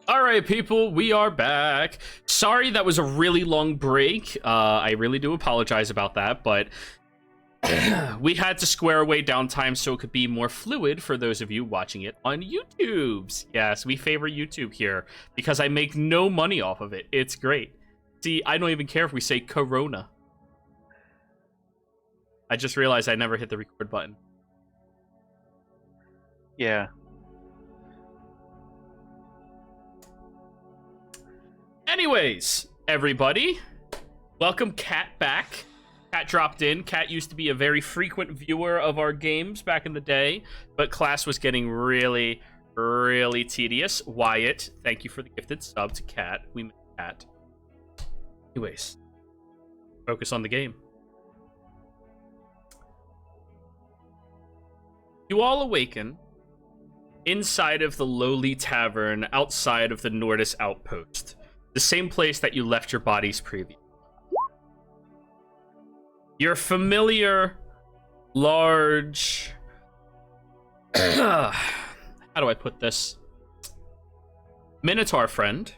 All right, people, we are back. Sorry that was a really long break. I really do apologize about that, but we had to square away downtime so it could be more fluid for those of you watching it on YouTube's. Yes, we favor YouTube here because I make no money off of it. It's great. See, I don't even care if we say Corona. I just realized I never hit the record button. Yeah. Anyways, everybody, welcome Kat back. Kat dropped in. Kat used to be a very frequent viewer of our games back in the day, but class was getting really, really tedious. Wyatt, thank you for the gifted sub to Kat. We met Kat. Anyways, focus on the game. You all awaken inside of the lowly tavern outside of the Nordis outpost. The same place that you left your bodies previously. Your familiar, large... how do I put this? Minotaur friend,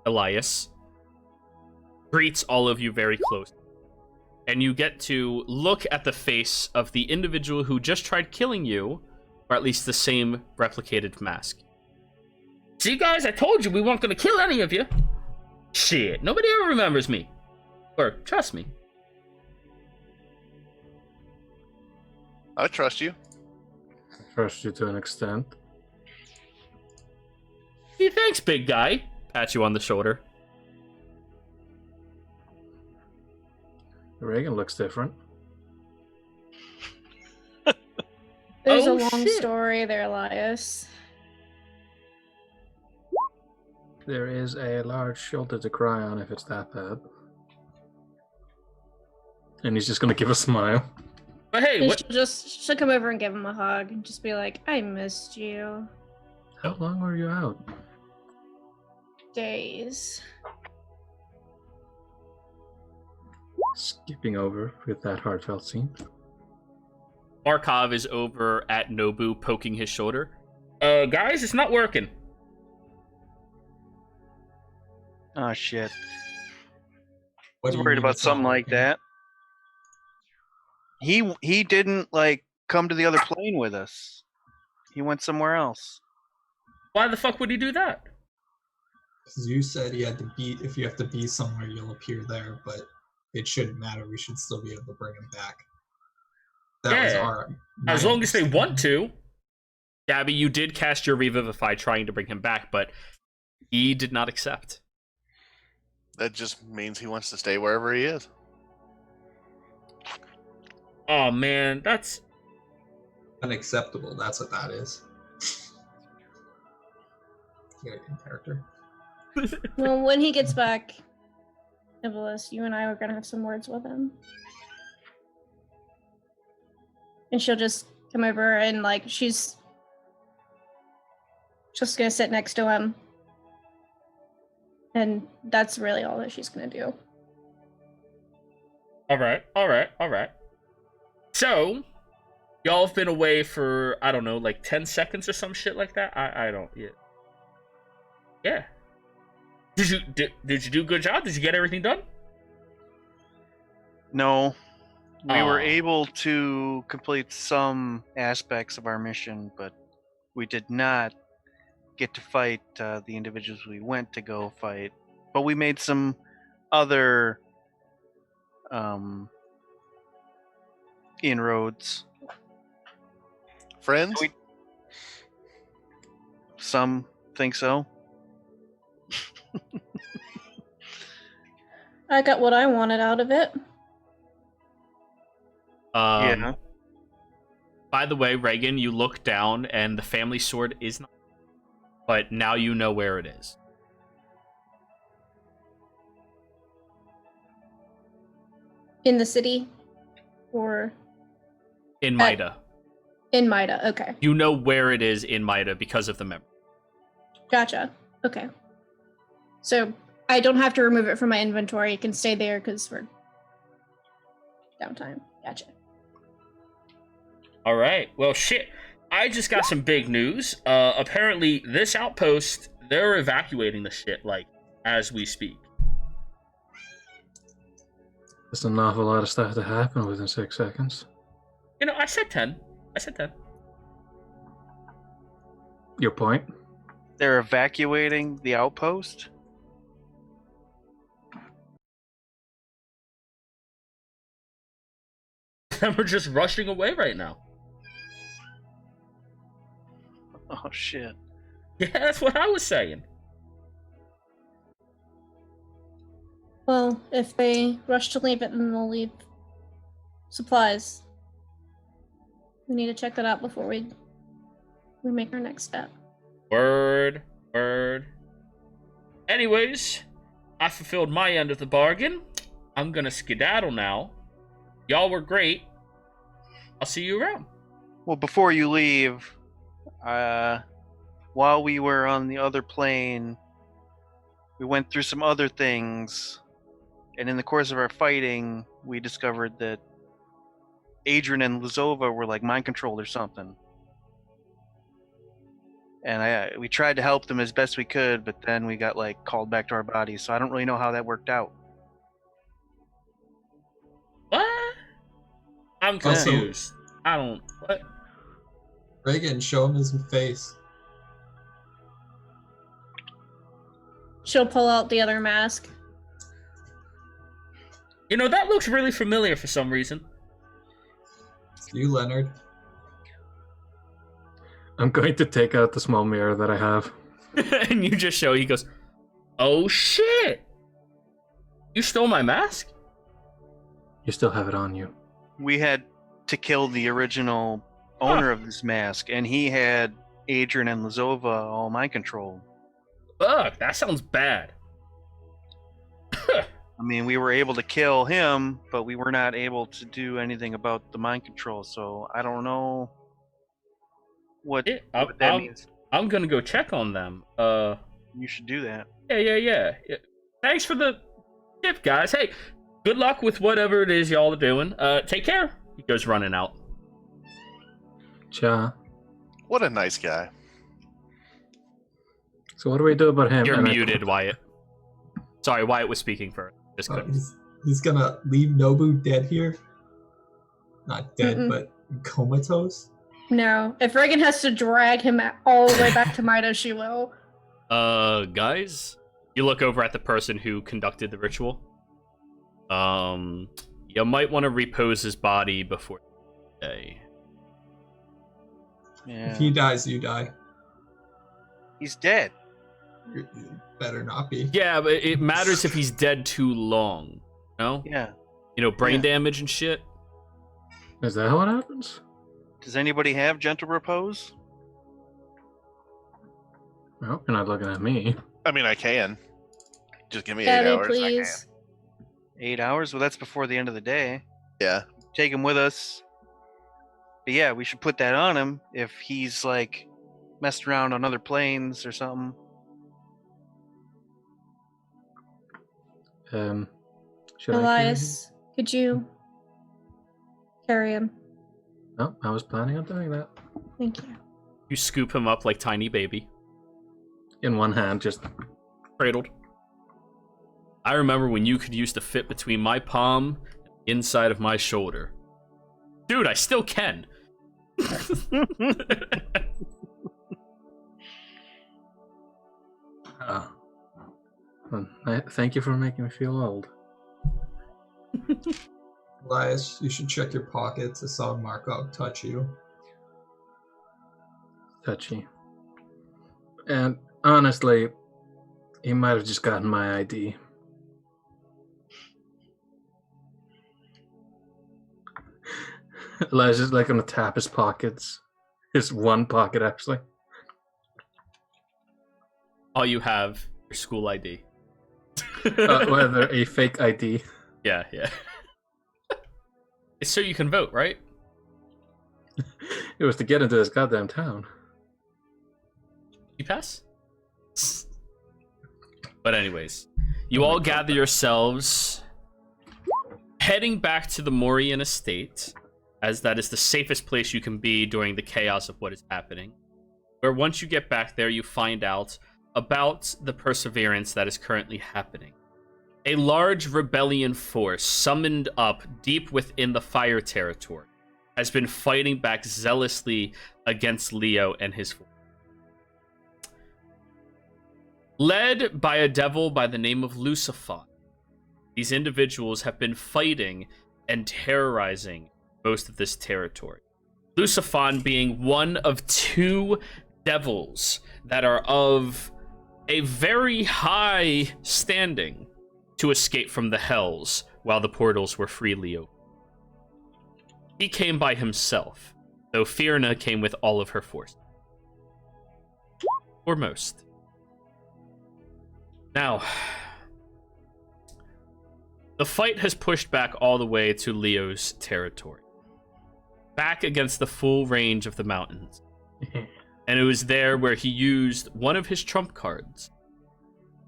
Elias, greets all of you very close. And you get to look at the face of the individual who just tried killing you, or at least the same replicated mask. See, guys, I told you we weren't going to kill any of you. Shit, nobody ever remembers me. Or trust me. I trust you. I trust you to an extent. Hey, thanks, big guy. Pat you on the shoulder. Reagan looks different. There's Oh, a long shit. story there, Elias. There is a large shoulder to cry on if it's that bad. And he's just gonna give a smile. But hey, And what? she'll come over and give him a hug and just be like, I missed you. How long were you out? Days. Skipping over with that heartfelt scene. Markov is over at Nobu poking his shoulder. Guys, it's not working. Oh shit. What I was do you worried mean about it's not something like working? that. He didn't like come to the other plane with us. He went somewhere else. Why the fuck would he do that? You said you had to be, if you have to be somewhere, you'll appear there, but it shouldn't matter. We should still be able to bring him back. That was Yeah, my as long as they want understanding. to. Gabby, you did cast your Revivify trying to bring him back, but he did not accept. That just means he wants to stay wherever he is. Oh man, that's... Unacceptable. That's what that is. You got a good character. Well, when he gets back, Nicholas, you and I are gonna have some words with him. And she'll just come over and like she's just gonna sit next to him. And that's really all that she's gonna do. Alright. So, y'all have been away for, I don't know, like 10 seconds or some shit like that? I don't... Yeah. Did you do a good job? Did you get everything done? No. We were Aw. able to complete some aspects of our mission, but we did not get to fight the individuals we went to go fight. But we made some other inroads. Friends? We- Some think so. I got what I wanted out of it. Yeah. By the way, Reagan, you look down and the family sword is not... But now you know where it is. In the city? Or In Mida. in Mida, okay. You know where it is in Mida because of the memory. Gotcha. Okay. So I don't have to remove it from my inventory. It can stay there because we're downtime. Gotcha. All right. Well, shit. I just got some big news. Apparently, this outpost, they're evacuating the shit, like, as we speak. There's an awful lot of stuff to happen within 6 seconds. You know, I said 10. I said 10. Your point? They're evacuating the outpost. And we're just rushing away right now. Oh shit. Yeah, that's what I was saying. Well, if they rush to leave it, then they'll leave supplies. We need to check that out before we make our next step. Word. Anyways, I fulfilled my end of the bargain. I'm gonna skedaddle now. Y'all were great. I'll see you around. Well, before you leave, while we were on the other plane, we went through some other things, and in the course of our fighting, we discovered that Adrian and Lazova were like mind controlled or something. And we tried to help them as best we could, but then we got like called back to our bodies. So I don't really know how that worked out. What? I'm Also- confused. I don't. What? Reagan, show him his face. She'll pull out the other mask. You know, that looks really familiar for some reason. It's you, Leonard. I'm going to take out the small mirror that I have. And you just show, he goes, oh shit! You stole my mask? You still have it on you. We had to kill the original owner of this mask, and he had Adrian and Lazova all mind controlled. Fuck, that sounds bad. I mean, we were able to kill him, but we were not able to do anything about the mind control. So I don't know what that means. I'm gonna go check on them. You should do that. Yeah. Thanks for the tip, guys. Hey, good luck with whatever it is y'all are doing. Take care. He goes running out. Cha. What a nice guy. So what do we do about him? You're And muted, Wyatt. Sorry, Wyatt was speaking first. Just couldn't. He's gonna leave Nobu dead here. Not dead, Mm-mm. but comatose. No. If Reagan has to drag him all the way back to Mido, she will. Guys, you look over at the person who conducted the ritual. You might want to repose his body before the day. Yeah. If he dies, you die. He's dead. You better not be. Yeah, but it matters if he's dead too long. No? Yeah. You know, brain Yeah. damage and shit. Is that how it happens? Does anybody have gentle repose? Well, you're not looking at me. I mean, I can. Just give me 8 Daddy, hours. please. 8 hours? Well, that's before the end of the day. I can. Yeah. Take him with us. But yeah, we should put that on him if he's like messed around on other planes or something. Should I carry him? Elias, could you carry him? No, I was planning on doing that. Thank you. You scoop him up like tiny baby. In one hand, just Cradled. I remember when you could use the fit between my palm and the inside of my shoulder. Dude, I still can. Thank you for making me feel old. Elias, you should check your pockets. I saw Markov touch you. Touchy. And honestly, he might have just gotten my ID. Elias is like gonna tap his pockets. His one pocket, actually. All you have, your school ID. Whether a fake ID. Yeah. It's so you can vote, right? It was to get into this goddamn town. You pass? But anyways, you all gather yourselves, heading back to the Morian estate, as that is the safest place you can be during the chaos of what is happening. Where once you get back there, you find out about the perseverance that is currently happening. A large rebellion force summoned up deep within the fire territory has been fighting back zealously against Leo and his force. Led by a devil by the name of Lucifer, these individuals have been fighting and terrorizing most of this territory. Lucifer being one of 2 devils that are of a very high standing to escape from the hells while the portals were freely open. He came by himself, though Fierna came with all of her force. Or most. Now, the fight has pushed back all the way to Leo's territory. Back against the full range of the mountains. And it was there where he used one of his trump cards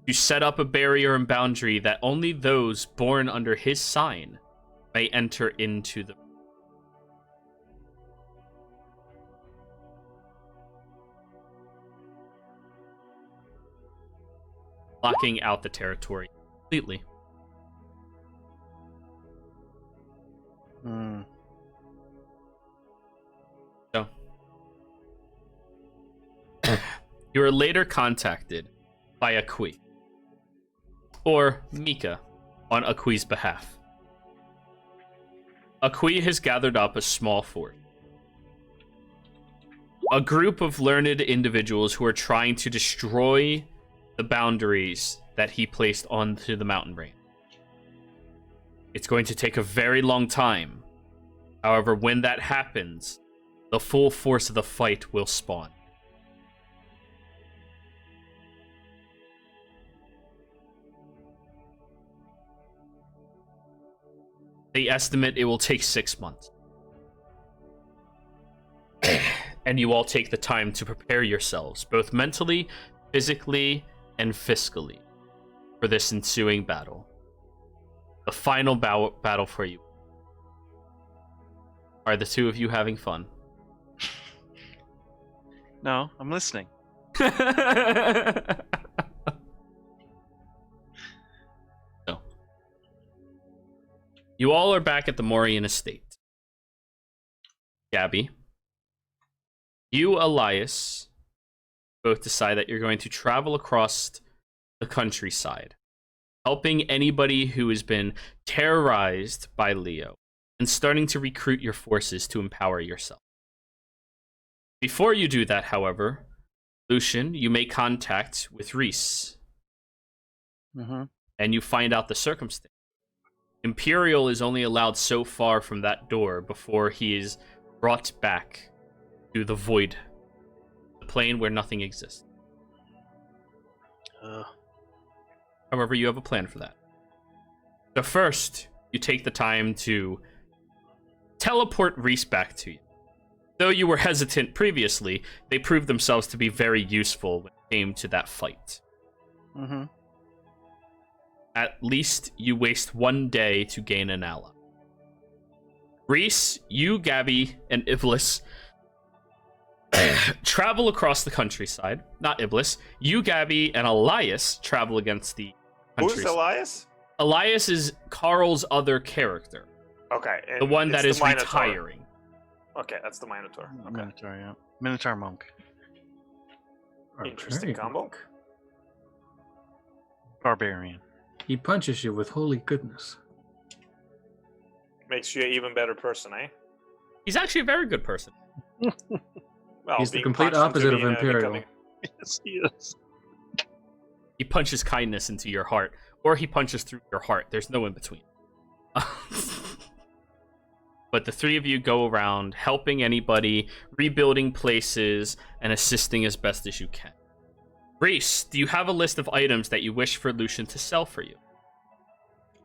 to set up a barrier and boundary that only those born under his sign may enter into the... Blocking out the territory completely. So, you are later contacted by Akui, or Mika, on Akui's behalf. Akui has gathered up a small force. A group of learned individuals who are trying to destroy the boundaries that he placed onto the mountain range. It's going to take a very long time. However, when that happens, the full force of the fight will spawn. They estimate it will take 6 months. And you all take the time to prepare yourselves, both mentally, physically, and fiscally, for this ensuing battle. The final battle for you. Are the 2 of you having fun? No, I'm listening. So, you all are back at the Morian estate. Gabby, you, Elias, both decide that you're going to travel across the countryside, helping anybody who has been terrorized by Leo, and starting to recruit your forces to empower yourself. Before you do that, however, Lucian, you make contact with Reese. And you find out the circumstance. Imperial is only allowed so far from that door before he is brought back to the void, the plane where nothing exists. However, you have a plan for that. So first, you take the time to teleport Reese back to you. Though you were hesitant previously, they proved themselves to be very useful when it came to that fight. At least you waste 1 day to gain an ally. Reese, you, Gabby, and Iblis travel across the countryside. Not Iblis. You, Gabby, and Elias travel against the countryside. Who's Elias? Elias is Carl's other character. Okay. The one that is Minotaur. retiring. Okay, that's the Minotaur. Okay. Minotaur, yeah. Minotaur monk. Interesting combo. Barbarian. He punches you with holy goodness. Makes you an even better person, eh? He's actually a very good person. Well, He's the being complete punched into opposite of being, Imperial. becoming- Yes, he is. He punches kindness into your heart, or he punches through your heart. There's no in between. But the 3 of you go around helping anybody, rebuilding places, and assisting as best as you can. Reese, do you have a list of items that you wish for Lucian to sell for you?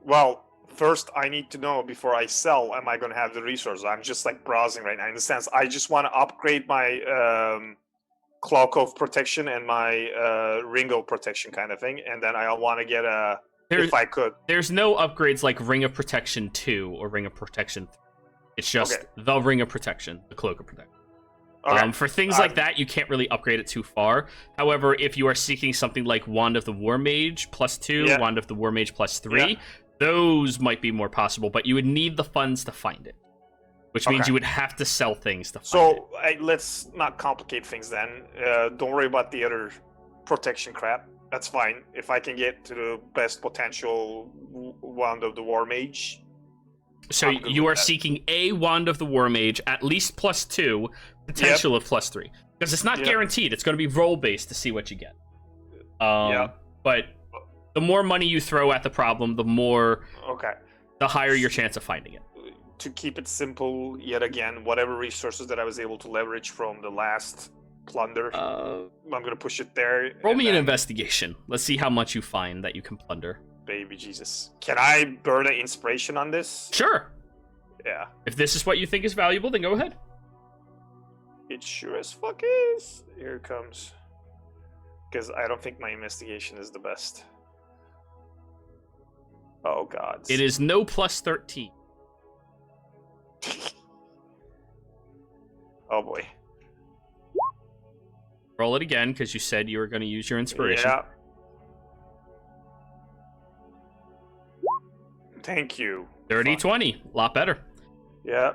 Well, first I need to know before I sell, am I going to have the resources? I'm just like browsing right now. In the sense, I just want to upgrade my Cloak of Protection and my Ring of Protection kind of thing. And then I want to get a, if I could. There's no upgrades like Ring of Protection 2 or Ring of Protection 3. It's just Okay. the Ring of Protection, the Cloak of Protection. Okay. For things like that, you can't really upgrade it too far. However, if you are seeking something like Wand of the War Mage +2, Yeah. Wand of the War Mage +3, Yeah. those might be more possible, but you would need the funds to find it. Which means Okay. you would have to sell things to find it. So let's not complicate things then. Don't worry about the other protection crap. That's fine. If I can get to the best potential Wand of the War Mage. So I'm good you with are that. seeking a Wand of the War Mage, at least +2, potential of +3. Because it's not Yep. guaranteed. It's going to be roll-based to see what you get. Yeah. But the more money you throw at the problem, Okay. the higher your chance of finding it. To keep it simple, yet again, whatever resources that I was able to leverage from the last plunder, I'm gonna push it there. Roll and me an then- investigation. Let's see how much you find that you can plunder. Baby Jesus. Can I burn an inspiration on this? Sure. Yeah. If this is what you think is valuable, then go ahead. It sure as fuck is. Here it comes. Because I don't think my investigation is the best. Oh god. It is no +13. Oh boy. Roll it again, because you said you were going to use your inspiration. Yeah. Thank you. Dirty Fuck. 20. A lot better. Yeah.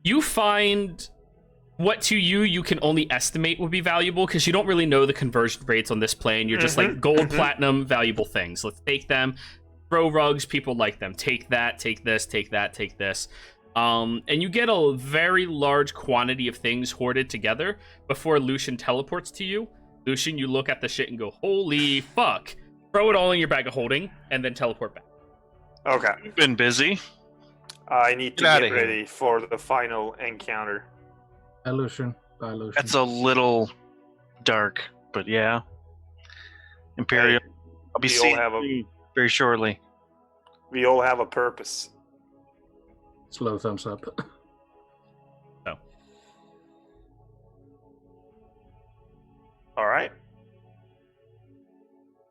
You find what to you can only estimate would be valuable, because you don't really know the conversion rates on this plane. You're just like gold, platinum, valuable things. Let's take them. Throw rugs, people like them. Take that, take this, take that, take this. And you get a very large quantity of things hoarded together before Lucian teleports to you. Lucian, you look at the shit and go, holy fuck. Throw it all in your bag of holding, and then teleport back. Okay. You've been busy. I need to Get get outta here. ready for the final encounter. Bye, Lucian. Bye, Lucian. That's a little dark, but yeah. Imperial. I'll be we all seeing have a- you very shortly. We all have a purpose. Slow thumbs up. All right.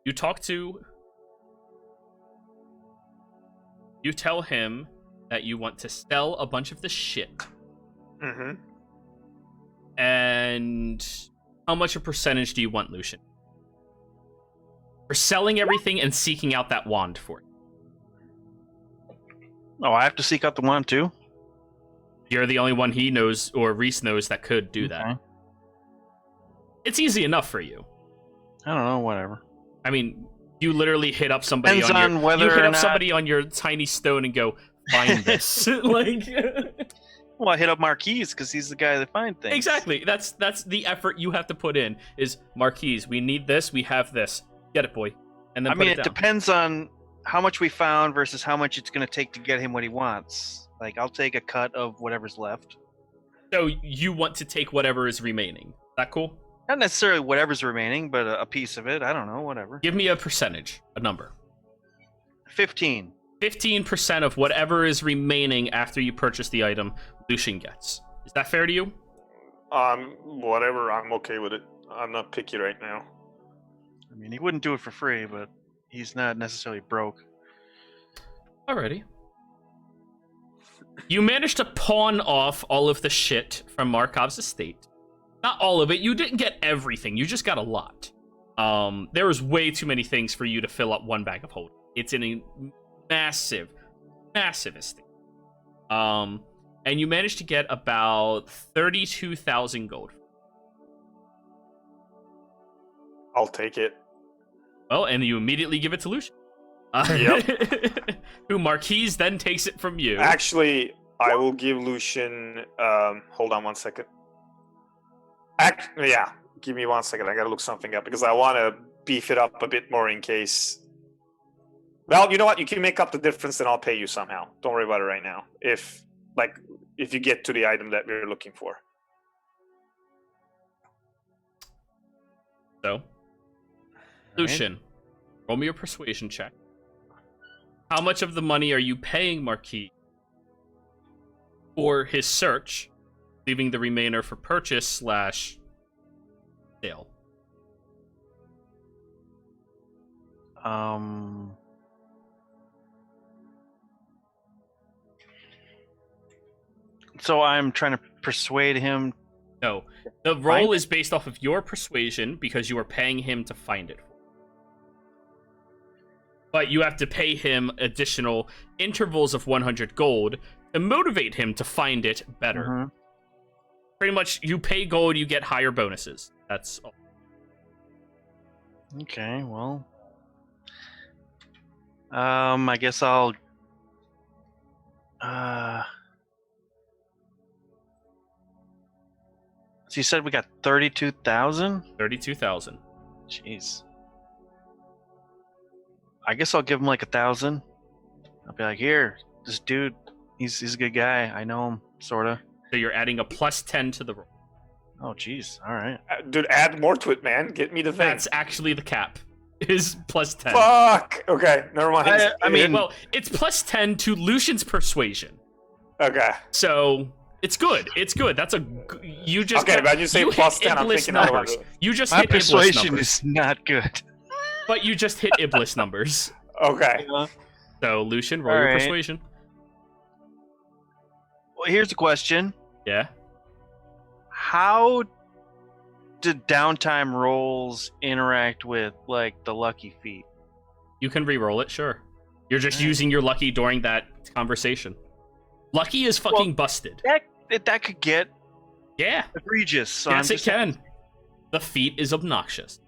You tell him that you want to sell a bunch of the shit. Mm-hmm. And how much a percentage do you want, Lucian? For selling everything and seeking out that wand for it. Oh, I have to seek out the wand too? You're the only one he knows, or Reese knows, that could do that. Okay. It's easy enough for you. I don't know, whatever. I mean, you literally hit up somebody Depends on on whether you hit or up not- somebody on your tiny stone and go, find this. Like Well, I hit up Marquise because he's the guy that finds things. exactly. That's the effort you have to put in. Is Marquise, we need this, we have this. Get it, boy. And then I mean, put it it down. depends on how much we found versus how much it's going to take to get him what he wants. Like, I'll take a cut of whatever's left. So you want to take whatever is remaining. Is that cool? Not necessarily whatever's remaining, but a piece of it. I don't know, whatever. Give me a percentage, a number. 15. 15% of whatever is remaining after you purchase the item, Lucian gets. Is that fair to you? Whatever. I'm okay with it. I'm not picky right now. I mean, he wouldn't do it for free, but he's not necessarily broke. Alrighty. You managed to pawn off all of the shit from Markov's estate. Not all of it. You didn't get everything. You just got a lot. There was way too many things for you to fill up one bag of holding. It's in a massive, massive estate. And you managed to get about 32,000 gold. I'll take it. Well, and you immediately give it to Lucian. Yep. Who Marquise then takes it from you. Actually, I will give Lucian. Hold on 1 second. Yeah, give me 1 second. I gotta look something up because I want to beef it up a bit more in case. Well, you know what? You can make up the difference, and I'll pay you somehow. Don't worry about it right now. If you get to the item that we're looking for. So, Lucian, roll me a persuasion check. How much of the money are you paying Marquis for his search, leaving the remainder for purchase / sale? So I'm trying to persuade him. No. The roll is based off of your persuasion because you are paying him to find it. But you have to pay him additional intervals of 100 gold to motivate him to find it better. Mhm. Pretty much, you pay gold, you get higher bonuses. That's all. Okay, well. I guess I'll. So you said we got 32,000? 32,000. Jeez. I guess I'll give him like 1,000. I'll be like, here, this dude, he's a good guy. I know him, sorta. So you're adding a plus 10 to the roll. Oh, jeez. All right. Dude, add more to it, man. Get me the thing. That's actually the cap. Is plus 10. Fuck. Okay, never mind. I mean, Well, it's plus 10 to Lucian's persuasion. okay. So it's good. It's good. That's a you just Okay, got, but you say you plus hit 10, I'm Iblis thinking numbers. otherwise. You just my hit Iblis persuasion numbers. is not good. But you just hit Iblis numbers. Okay. So Lucian, roll All your right. persuasion. Well, here's a question. Yeah. How did downtime rolls interact with, like, the lucky feat? You can re-roll it, sure. You're just Alright. using your lucky during that conversation. Lucky is fucking busted. That could get Yeah. egregious. So Yes, I'm it can. The feat is obnoxious.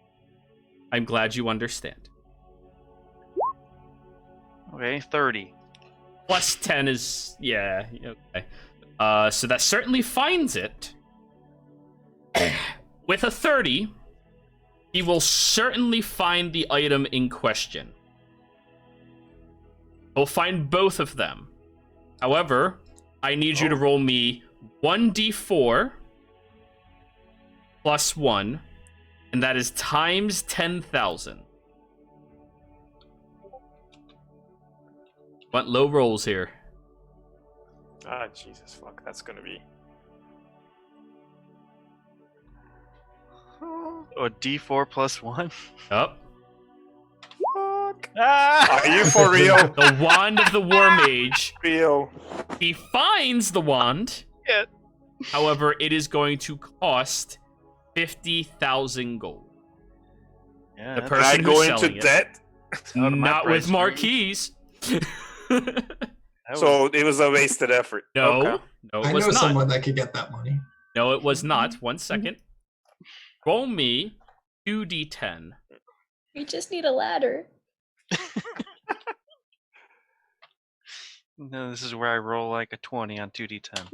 I'm glad you understand. Okay, 30. Plus 10 is... Yeah, okay. So that certainly finds it. With a 30, he will certainly find the item in question. He'll find both of them. However, I need you to roll me 1d4 plus 1, and that is times 10,000. Want low rolls here. Ah, Jesus, fuck. That's gonna be. A D4 plus 1? Up. Fuck. Ah! Are you for real? The Wand of the War Mage. Real. He finds the wand. Yeah. However, it is going to cost 50,000 gold. Yeah, The that's- person Can I go who's into selling it. debt? out of my Not with price Marquise. that was- So it was a wasted effort. No, Okay. no, I it know was not. someone that could get that money. No, it was not. 1 second. Roll me 2d10. We just need a ladder. No, this is where I roll like a 20 on 2d10.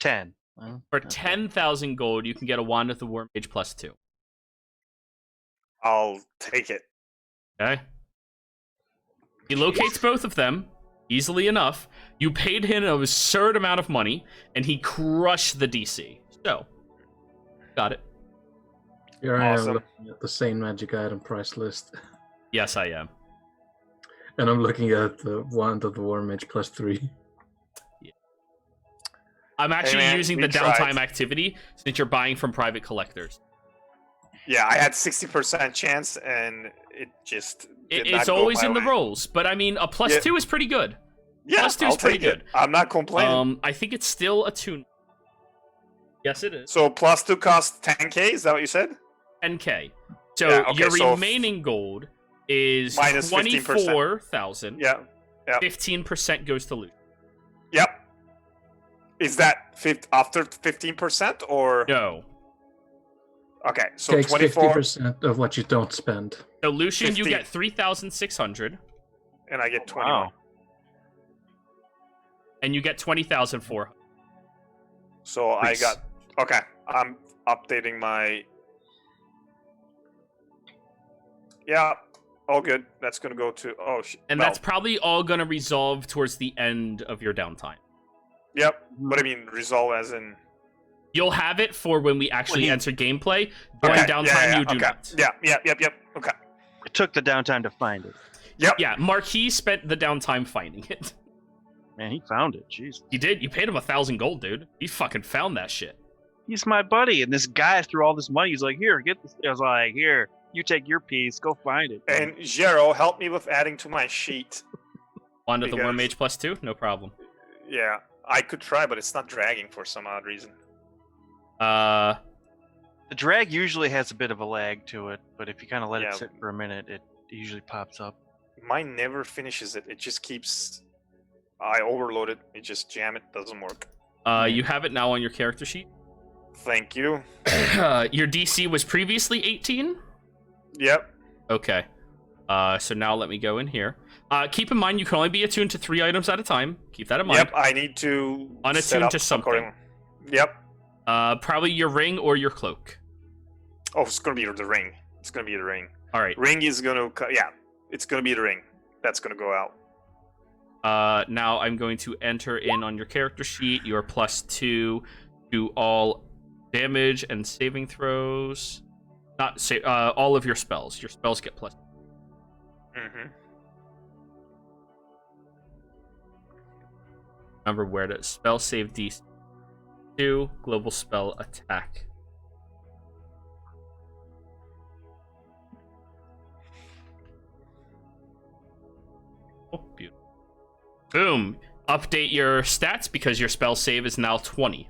10. Well, For okay. 10,000 gold, you can get a Wand of the War Mage plus 2. I'll take it. Okay? He locates both of them easily enough. You paid him an absurd amount of money, and he crushed the DC. So, got it. Here I am Awesome. looking at the same magic item price list. Yes, I am. And I'm looking at the Wand of the War Mage plus 3. I'm actually man, using we the tried. downtime activity since you're buying from private collectors. Yeah, I had 60% chance, and it just. Did not It's go always my in the way. rolls, but I mean, a plus Yeah. 2 is pretty good. Yeah, Plus 2 I'll is pretty take it. good. I'm not complaining. I think it's still a tune. Yes, it is. So plus 2 costs 10k. Is that what you said? 10k. So Yeah, okay, your so remaining gold is Minus 15%. 24,000. Yeah. 15% goes to loot. Yep. Is that after 15% or No. okay? So Takes 24, 50% of what you don't spend. So Lucian, you 15. get 3,600, and I get 21. Wow. and you get 20,400. So I Nice. got okay. I'm updating my. Yeah, all good. That's gonna go to And that's probably all going to resolve towards the end of your downtime. Yep. But I mean, resolve as in. You'll have it for when we actually he- enter gameplay. During Okay, downtime, you do okay. not. Yep. Okay. It took the downtime to find it. Yep. Yeah, Marquis spent the downtime finding it. Man, he found it. Jeez. He did. You paid him 1,000 gold, dude. He fucking found that shit. He's my buddy, and this guy threw all this money. He's like, here, get this. I was like, here, you take your piece, go find it. And Jero, help me with adding to my sheet. Wand of the War Because- Mage plus 2? No problem. Yeah. I could try, but it's not dragging for some odd reason. Uh, The drag usually has a bit of a lag to it, but if you kind of let Yeah. it sit for a minute, it usually pops up. Mine never finishes it. It just keeps. I overload it. It just jam it. Doesn't work. you have it now on your character sheet. Thank you. Your DC was previously 18? Yep. Okay. So now let me go in here. Keep in mind, you can only be attuned to 3 items at a time. Keep that in mind. Yep. I need to set Unattuned up to something. accordingly. Yep. Probably your ring or your cloak. Oh, it's gonna be the ring. It's gonna be the ring. All right. Ring is gonna. Yeah. It's gonna be the ring. That's gonna go out. Now I'm going to enter in on your character sheet your +2 to all damage and saving throws. Not say all of your spells. Your spells get +. Mm-hmm. Remember where to spell save DC 2 global spell attack. Oh, beautiful. Boom. Update your stats because your spell save is now 20.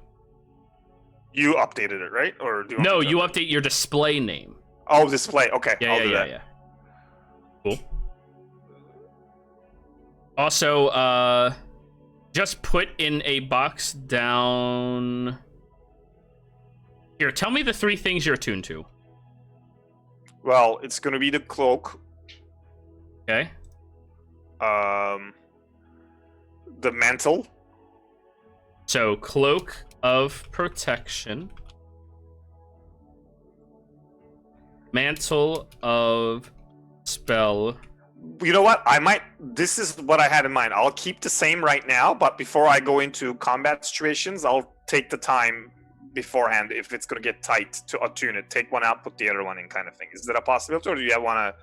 You updated it, right? Or do you want No, me to you update? update your display name. Oh, display. Okay. Yeah, I'll do that. yeah. Cool. Also, just put in a box down. Here, tell me the 3 things you're attuned to. Well, it's gonna be the cloak. Okay. The mantle. So, Cloak of Protection. Mantle of Spell. You know what? I might. This is what I had in mind. I'll keep the same right now, but before I go into combat situations, I'll take the time beforehand if it's gonna get tight to attune it. Take one out, put the other one in, kind of thing. Is that a possibility, or do you want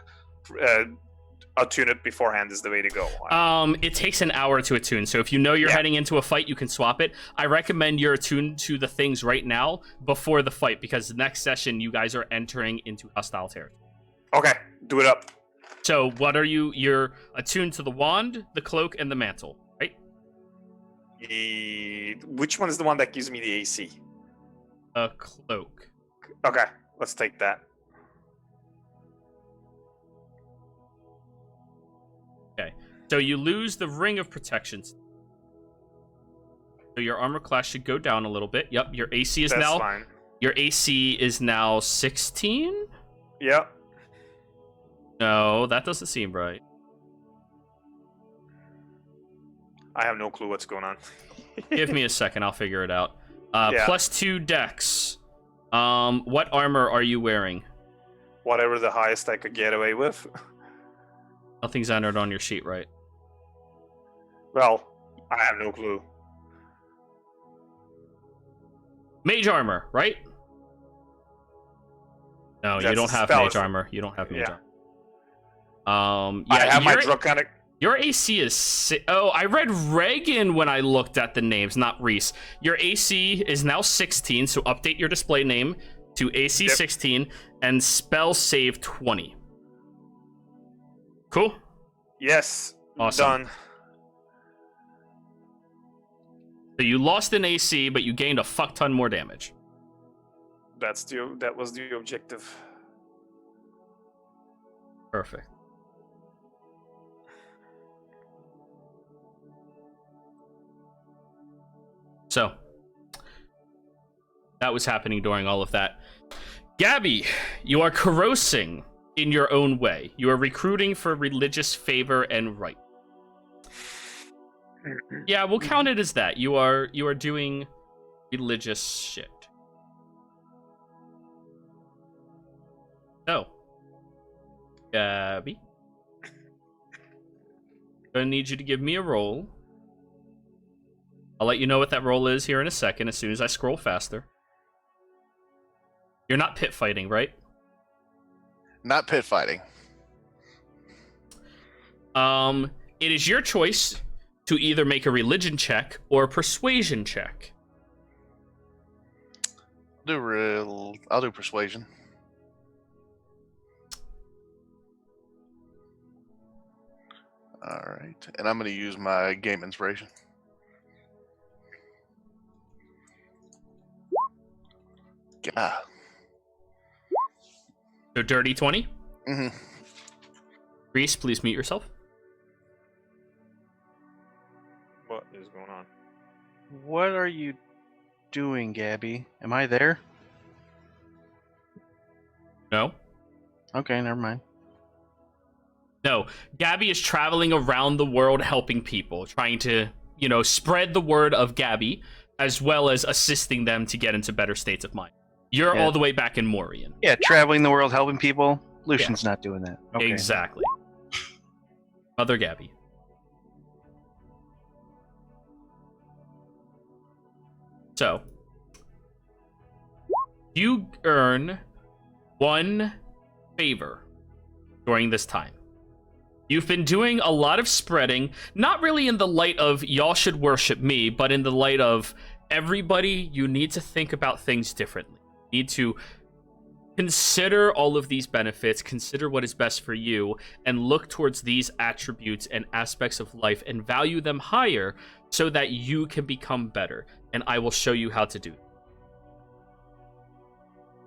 to attune it beforehand? Is the way to go? It takes an hour to attune, so if you know you're Yeah. heading into a fight, you can swap it. I recommend you're attuned to the things right now before the fight, because the next session you guys are entering into hostile territory. Okay, do it up. So what are you? You're attuned to the wand, the cloak, and the mantle, right? Which one is the one that gives me the AC? A cloak. Okay, let's take that. So you lose the ring of protection. So your armor class should go down a little bit. Yep, your AC is That's now fine. your AC is now 16. Yep. No, that doesn't seem right. I have no clue what's going on. Give me a second, I'll figure it out. Yeah. +2 dex. What armor are you wearing? Whatever the highest I could get away with. Nothing's entered on your sheet, right? Well, I have no clue. Mage armor, right? No, you That's don't have spell. mage armor. You don't have mage Yeah. armor. Yeah, I have my your- draconic. Your AC is oh, I read Reagan when I looked at the names, not Reese. Your AC is now 16, so update your display name to AC Yep. 16 and spell save 20. Cool. Yes. Awesome. Done. So you lost an AC, but you gained a fuck ton more damage. That was the objective. Perfect. So, that was happening during all of that. Gabby, you are corrosing in your own way. You are recruiting for religious favor and right. Yeah, we'll count it as that. You are doing religious shit. So, Gabby, gonna need you to give me a roll. I'll let you know what that roll is here in a second as soon as I scroll faster. You're not pit fighting, right? Not pit fighting. It is your choice to either make a religion check or a persuasion check. I'll do persuasion. All right, and I'm going to use my game inspiration. Yeah. So dirty 20. hmm Reese, please mute yourself. What is going on? What are you doing, Gabby? Am I there? No. Okay, never mind. No. Gabby is traveling around the world helping people, trying to, spread the word of Gabby, as well as assisting them to get into better states of mind. You're Yeah. all the way back in Morian. Yeah, traveling the world helping people. Lucian's not doing that. Okay. Exactly. Mother Gabby. So, you earn 1 favor during this time. You've been doing a lot of spreading, not really in the light of y'all should worship me, but in the light of everybody, you need to think about things differently. You need to consider all of these benefits, consider what is best for you, and look towards these attributes and aspects of life and value them higher so that you can become better. And I will show you how to do it.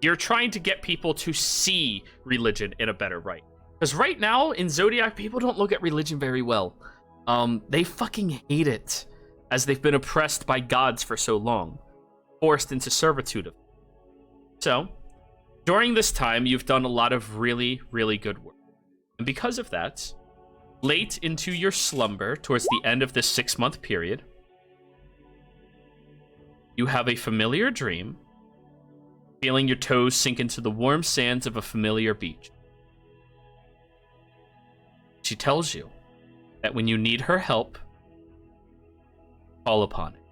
You're trying to get people to see religion in a better light. Because right now, in Zodiac, people don't look at religion very well. They fucking hate it, as they've been oppressed by gods for so long, forced into servitude. So, during this time, you've done a lot of really, really good work. And because of that, late into your slumber, towards the end of this 6-month period, you have a familiar dream, feeling your toes sink into the warm sands of a familiar beach. She tells you that when you need her help, call upon it.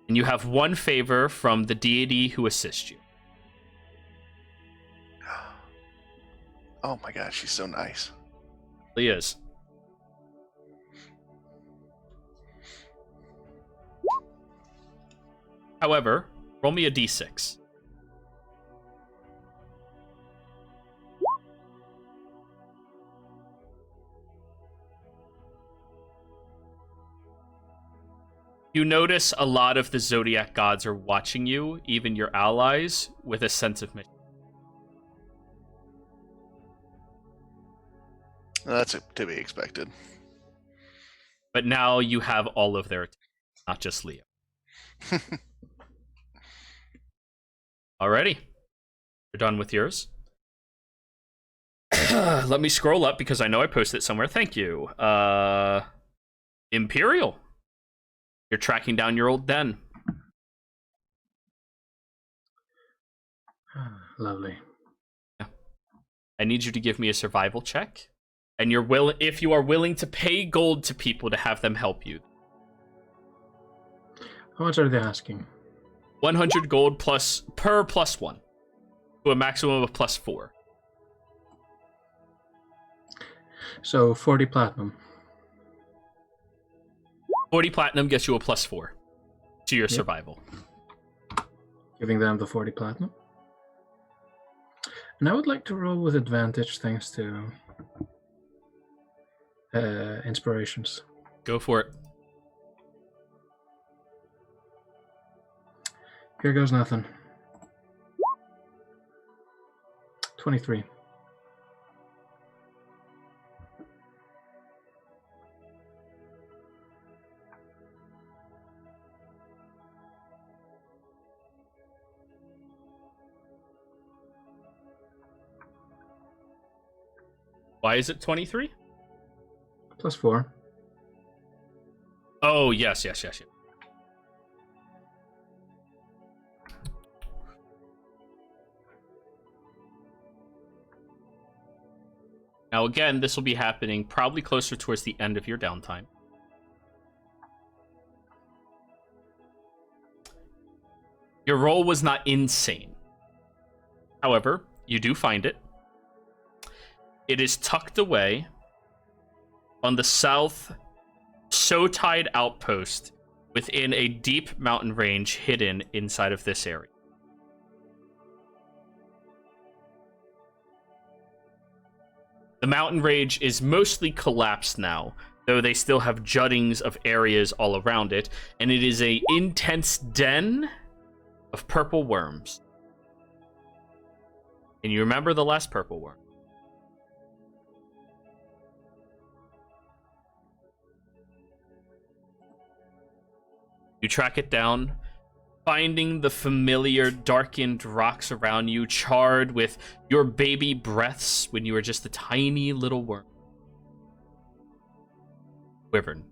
And you have 1 favor from the deity who assists you. Oh my gosh, she's so nice. He is. However, roll me a d6. You notice a lot of the Zodiac gods are watching you, even your allies, with a sense of mission. That's to be expected. But now you have all of their attention, not just Leo. Alrighty. You're done with yours. Let me scroll up because I know I posted it somewhere. Thank you. Imperial. You're tracking down your old den. Lovely. I need you to give me a survival check. And if you are willing to pay gold to people to have them help you. How much are they asking? 100 gold per +1. To a maximum of +4. So 40 platinum. 40 platinum gets you a +4 to your survival. Giving them the 40 platinum. And I would like to roll with advantage thanks to inspirations. Go for it. Here goes nothing. 23. Why is it 23? +4. Oh, yes. Now, again, this will be happening probably closer towards the end of your downtime. Your roll was not insane. However, you do find it. It is tucked away on the south Sotide outpost within a deep mountain range hidden inside of this area. The mountain range is mostly collapsed now, though they still have juttings of areas all around it, and it is an intense den of purple worms. And you remember the last purple worm. You track it down, finding the familiar darkened rocks around you, charred with your baby breaths when you were just a tiny little worm. Wyvern.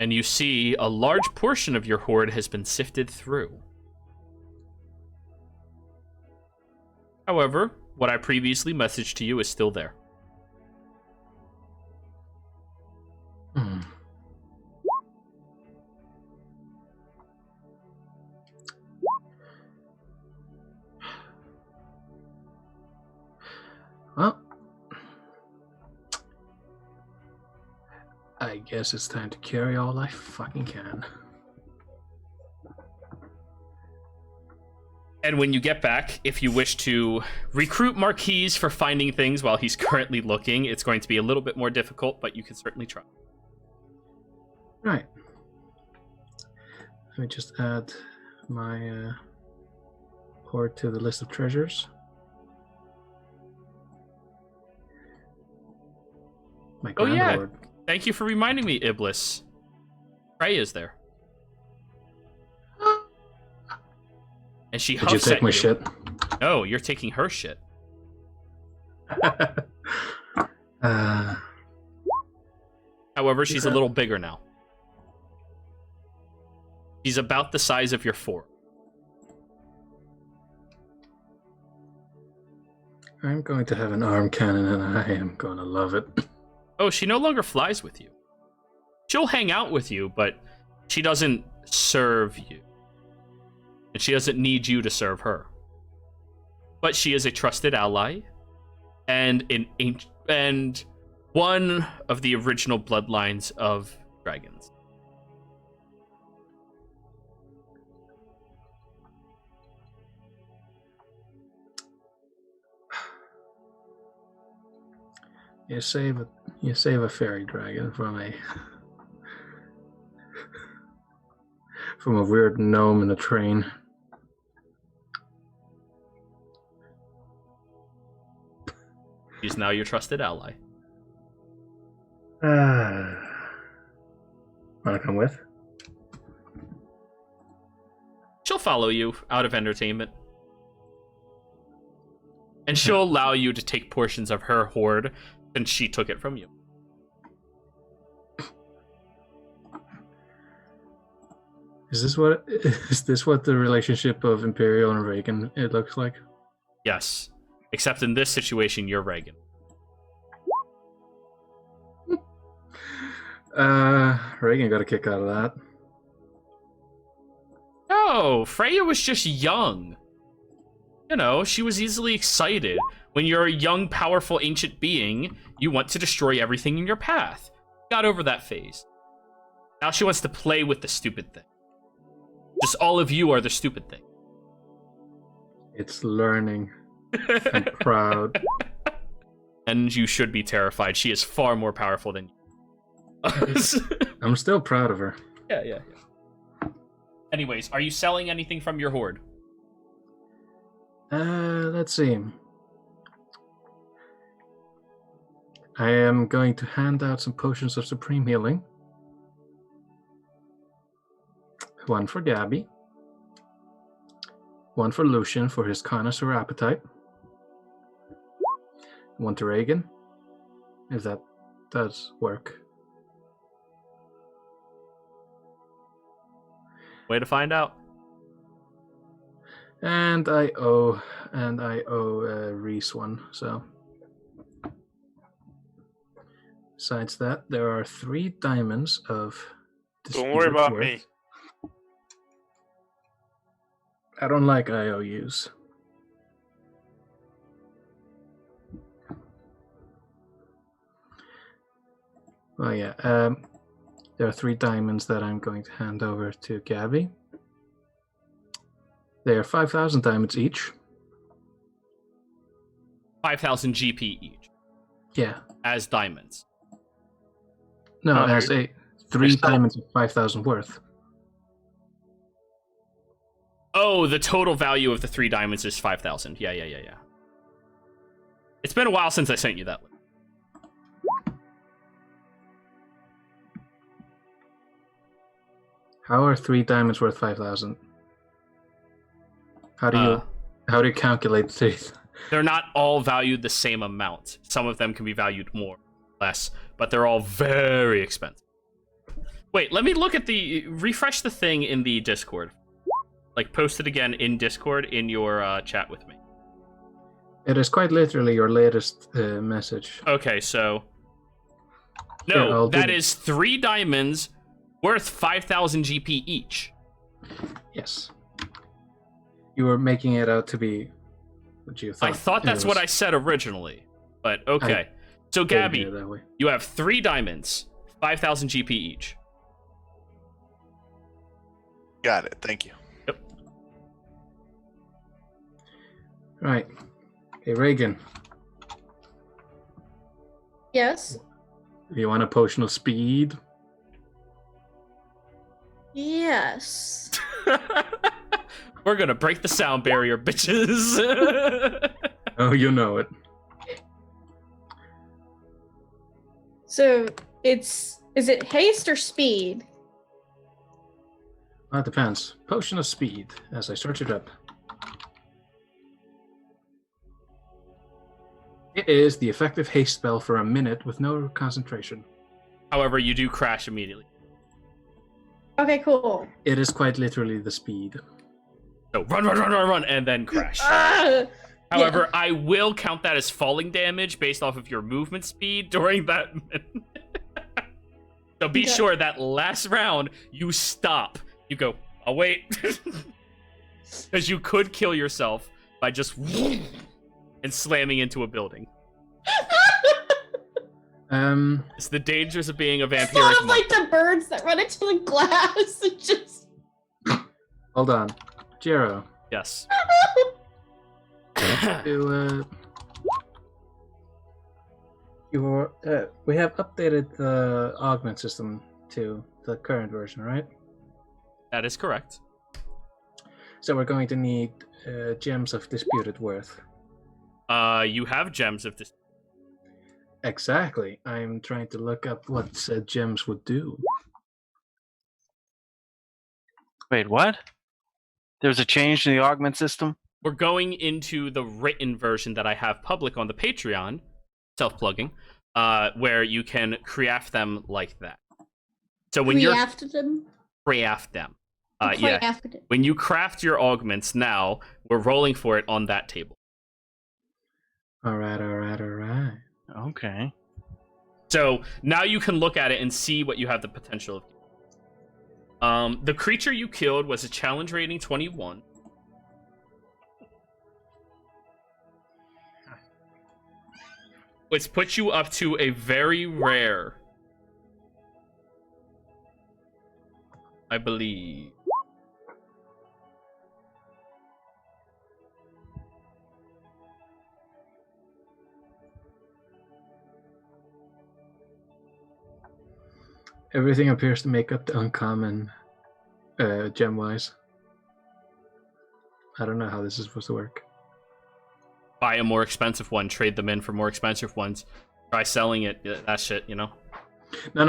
And you see a large portion of your hoard has been sifted through. However, what I previously messaged to you is still there. Well, I guess it's time to carry all I fucking can. And when you get back, if you wish to recruit Marquise for finding things while he's currently looking, it's going to be a little bit more difficult, but you can certainly try. Right. Let me just add my hoard to the list of treasures. My Oh grand yeah, hoard. thank you for reminding me, Iblis. Freya's there. And she Did you huffs take at my you. shit? No, you're taking her shit. However, she's a little bigger now. She's about the size of your fort. I'm going to have an arm cannon and I am going to love it. Oh, she no longer flies with you. She'll hang out with you, but she doesn't serve you. And she doesn't need you to serve her. But she is a trusted ally and and one of the original bloodlines of dragons. You save a fairy dragon from a weird gnome in a train. She's now your trusted ally. Wanna come with? She'll follow you out of entertainment. And she'll allow you to take portions of her hoard since she took it from you. Is this what the relationship of Imperial and Reagan it looks like? Yes. Except in this situation, you're Reagan. Reagan got a kick out of that. No, Freya was just young. You know, she was easily excited. When you're a young, powerful, ancient being, you want to destroy everything in your path. Got over that phase. Now she wants to play with the stupid thing. Just all of you are the stupid thing. It's learning. I'm proud. And you should be terrified. She is far more powerful than you. I'm still proud of her. Yeah. Anyways, are you selling anything from your hoard? Let's see. I am going to hand out some potions of supreme healing. One for Gabby. One for Lucian for his connoisseur appetite. One to Reagan, if that does work. Way to find out. And I owe Reese one, so. Besides that, there are 3 diamonds of Don't worry disputed about worth. me. I don't like IOUs. Well, yeah. There are 3 diamonds that I'm going to hand over to Gabby. They are 5,000 diamonds each. 5,000 GP each. Yeah. As diamonds. No, Oh, as 3 you're still- diamonds of 5,000 worth. Oh, the total value of the 3 diamonds is 5,000. Yeah. It's been a while since I sent you that list. How are 3 diamonds worth 5,000? How do you calculate 3? They're not all valued the same amount. Some of them can be valued more, less, but they're all very expensive. Wait, let me look at refresh the thing in the Discord. Like, post it again in Discord in your chat with me. It is quite literally your latest message. Okay, so... Here, No, that is 3 diamonds worth 5,000 GP each. Yes. You were making it out to be what you thought. I thought that's what I said originally, but okay. So, Didn't Gabby, hear it that way. you have 3 diamonds, 5,000 GP each. Got it. Thank you. Yep. Right. Hey, Reagan, Yes. you want a potion of speed? Yes. We're gonna break the sound barrier, bitches. Oh, you know it. So is it haste or speed? Well, it depends. Potion of speed, as I search it up. It is the effective haste spell for a minute with no concentration. However, you do crash immediately. Okay, cool. It is quite literally the speed. So run, and then crash. Ah! However, I will count that as falling damage based off of your movement speed during that minute. So be Okay. sure that last round, you stop. You go, I'll wait. Because you could kill yourself by just and slamming into a building. It's the dangers of being a It's vampiric sort of monk. like the birds that run into the glass and just. Hold on. Jero, Yes. we have updated the augment system to the current version, right? That is correct. So we're going to need gems of disputed worth. You have gems of this. Exactly. I'm trying to look up what said gems would do. Wait, what? There's a change in the augment system? We're going into the written version that I have public on the Patreon, self-plugging, where you can craft them like that. So when you're Crafted them. craft them, yeah. Crafted it. When you craft your augments now, we're rolling for it on that table. All right. Okay. So now you can look at it and see what you have the potential of. The creature you killed was a challenge rating 21. Which puts you up to a very rare, I believe. Everything appears to make up the uncommon gem-wise. I don't know how this is supposed to work. Buy a more expensive one, trade them in for more expensive ones. Try selling it, that shit, you know? No.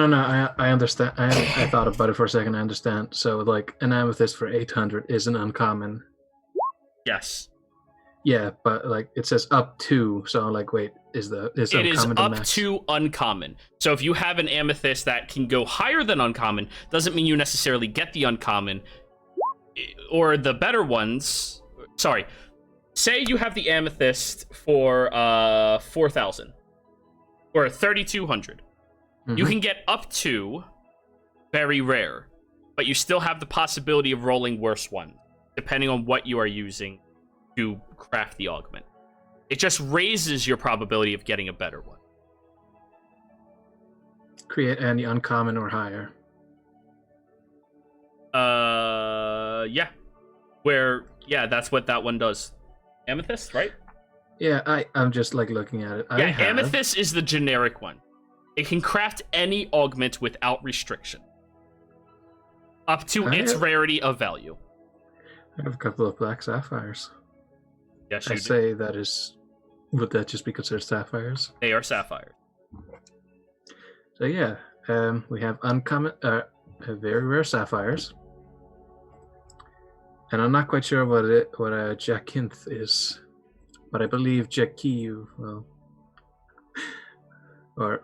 I understand. I thought about it for a second. I understand. So, like, an amethyst for 800 is an uncommon. Yes. Yeah, but like it says up to. So, I'm like, wait, is It uncommon is the up max? to uncommon. So if you have an amethyst that can go higher than uncommon, doesn't mean you necessarily get the uncommon or the better ones. Sorry. Say you have the amethyst for 4,000 or 3,200. You can get up to very rare, but you still have the possibility of rolling worse ones, depending on what you are using to craft the augment. It just raises your probability of getting a better one. Create any uncommon or higher. Yeah. That's what that one does. Amethyst, right? Yeah, I'm just like looking at it. Yeah, amethyst is the generic one. It can craft any augment without restriction. Up to its rarity of value. I have a couple of black sapphires. Yes, I you do. say that is. Would that just be considered sapphires? They are sapphires. So yeah, we have uncommon, very rare sapphires, and I'm not quite sure what a jacinth is, but I believe Jackie, well, or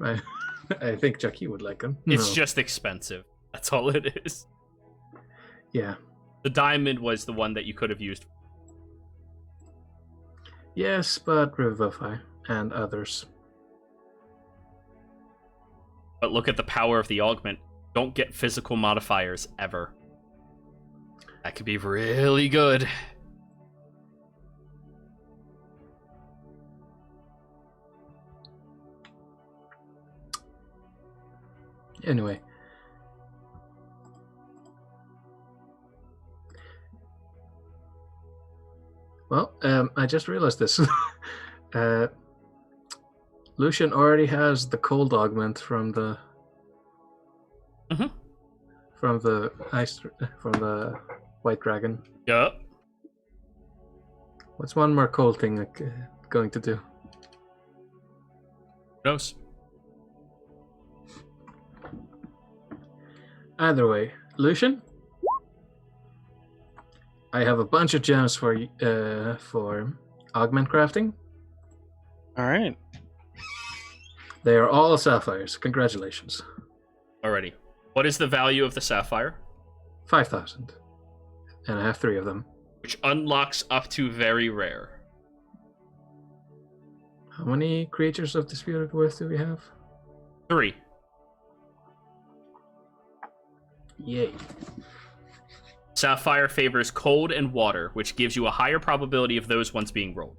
I think Jackie would like them. It's No. just expensive. That's all it is. Yeah. The diamond was the one that you could have used. Yes, but Revivify and others. But look at the power of the augment. Don't get physical modifiers ever. That could be really good. Anyway. Well, I just realized this. Lucian already has the cold augment from the Mhm. from the white dragon. Yeah. What's one more cold thing going to do? Who knows? Either way, Lucian, I have a bunch of gems for augment crafting. All right. They are all sapphires. Congratulations. Alrighty. What is the value of the sapphire? 5,000. And I have 3 of them. Which unlocks up to very rare. How many creatures of disputed worth do we have? 3. Yay. Sapphire favors cold and water, which gives you a higher probability of those ones being rolled.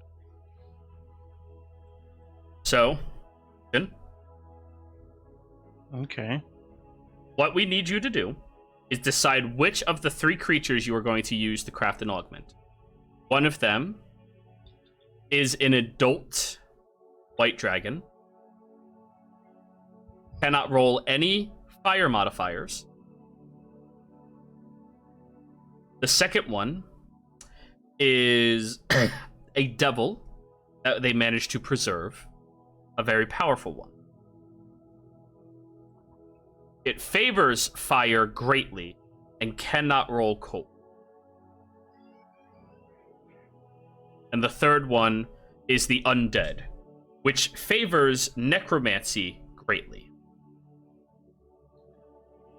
So, Finn, Okay. what we need you to do is decide which of the 3 creatures you are going to use to craft an augment. One of them is an adult white dragon. Cannot roll any fire modifiers. The second one is a devil that they managed to preserve, a very powerful one. It favors fire greatly and cannot roll cold. And the third one is the undead, which favors necromancy greatly.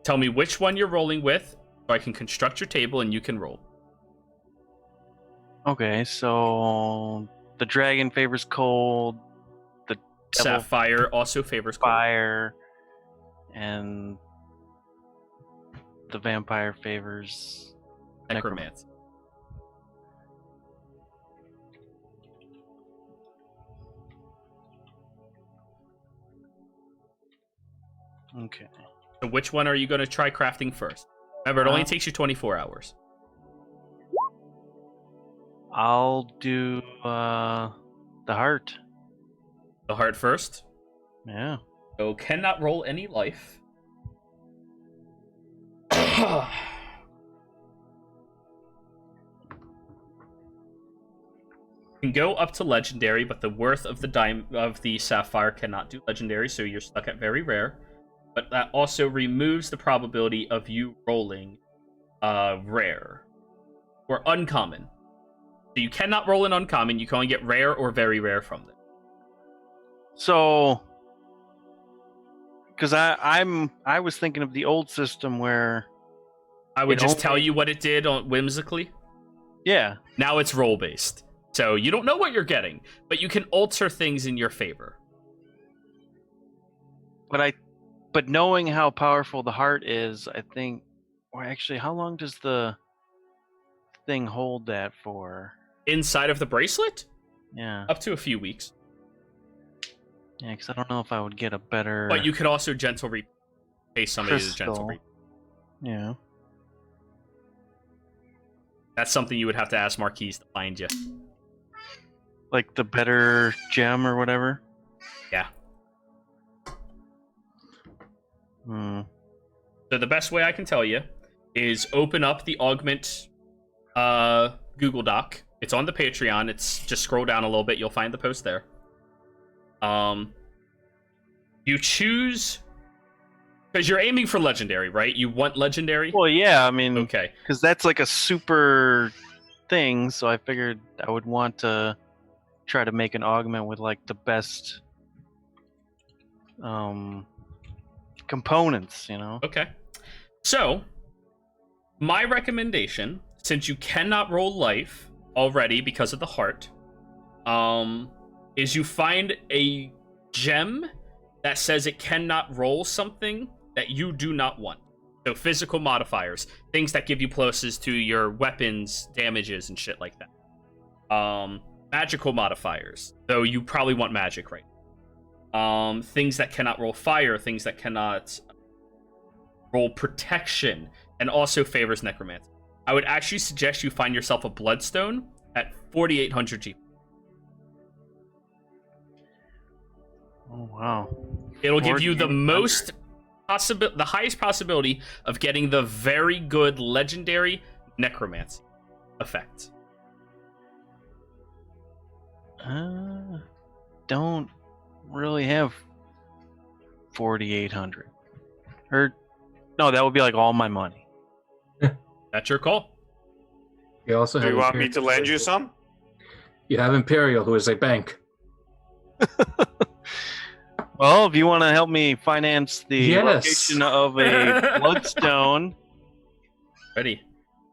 Tell me which one you're rolling with, so I can construct your table and you can roll. Okay, so the dragon favors cold, the devil Sapphire also favors cold. fire, and the vampire favors Necromancy. Okay. So which one are you going to try crafting first? Remember, it only Uh, takes you 24 hours. I'll do the heart. The heart first. Yeah. So cannot roll any life. Can go up to legendary, but the worth of the sapphire cannot do legendary, so you're stuck at very rare. But that also removes the probability of you rolling rare or uncommon. So you cannot roll an uncommon. You can only get rare or very rare from them. So, because I was thinking of the old system where, I would It just only- tell you what it did whimsically. yeah, Now it's roll based. So you don't know what you're getting, but you can alter things in your favor. but knowing how powerful the heart is, I think, or actually, how long does the thing hold that for? Inside of the bracelet, Yeah, up to a few weeks. yeah, because I don't know if I would get a better. But you could also gentle pay somebody to gentle Crystal. reap. Yeah. That's something you would have to ask Marquise to find you. Like the better gem or whatever. Yeah. Hmm. So the best way I can tell you is open up the augment Google Doc. It's on the Patreon. It's just scroll down a little bit. You'll find the post there. You choose because you're aiming for legendary, right? You want legendary. Well, yeah, I mean, Okay. because that's like a super thing. So I figured I would want to try to make an augment with like the best components, you know. Okay. So, my recommendation, since you cannot roll life already because of the heart, is you find a gem that says it cannot roll something that you do not want. So physical modifiers, things that give you pluses to your weapons, damages, and shit like that. Magical modifiers, though you probably want magic right now. Things that cannot roll fire, things that cannot roll protection, and also favors necromancy. I would actually suggest you find yourself a bloodstone at 4,800 G. Oh wow! It'll give you the 4,800. the highest possibility of getting the very good legendary necromancy effect. Don't really have 4,800. Or no, that would be like all my money. That's your call. You also Do have you want me to Imperial. lend you some? You have Imperial, who is a bank. Well, if you want to help me finance the Yes. location of a bloodstone, Ready?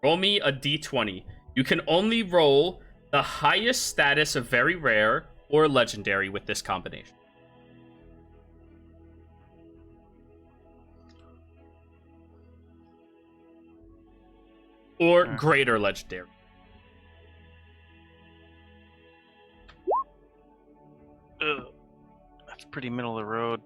Roll me a d20. You can only roll the highest status of very rare or legendary with this combination. Or greater legendary. that's pretty middle of the road.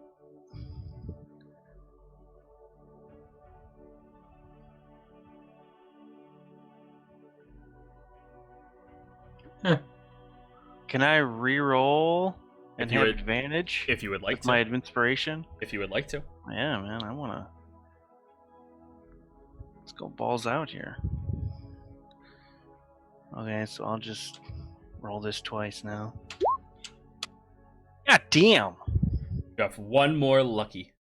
Huh. Can I re-roll and If you have would- advantage If you would like with to. my inspiration? If you would like to. Yeah, man, I wanna. Let's go balls out here. Okay, so I'll just roll this twice now. God damn! You have one more lucky.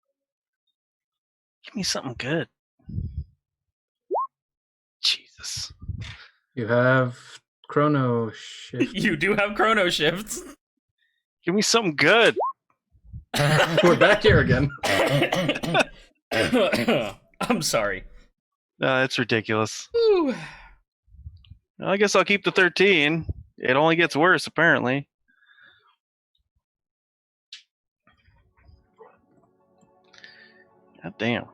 Give me something good. Jesus. You have Chrono Shift. You do have chrono shifts. Give me something good. We're back here again. I'm sorry. That's ridiculous. Ooh. Well, I guess I'll keep the 13. It only gets worse, apparently. God damn.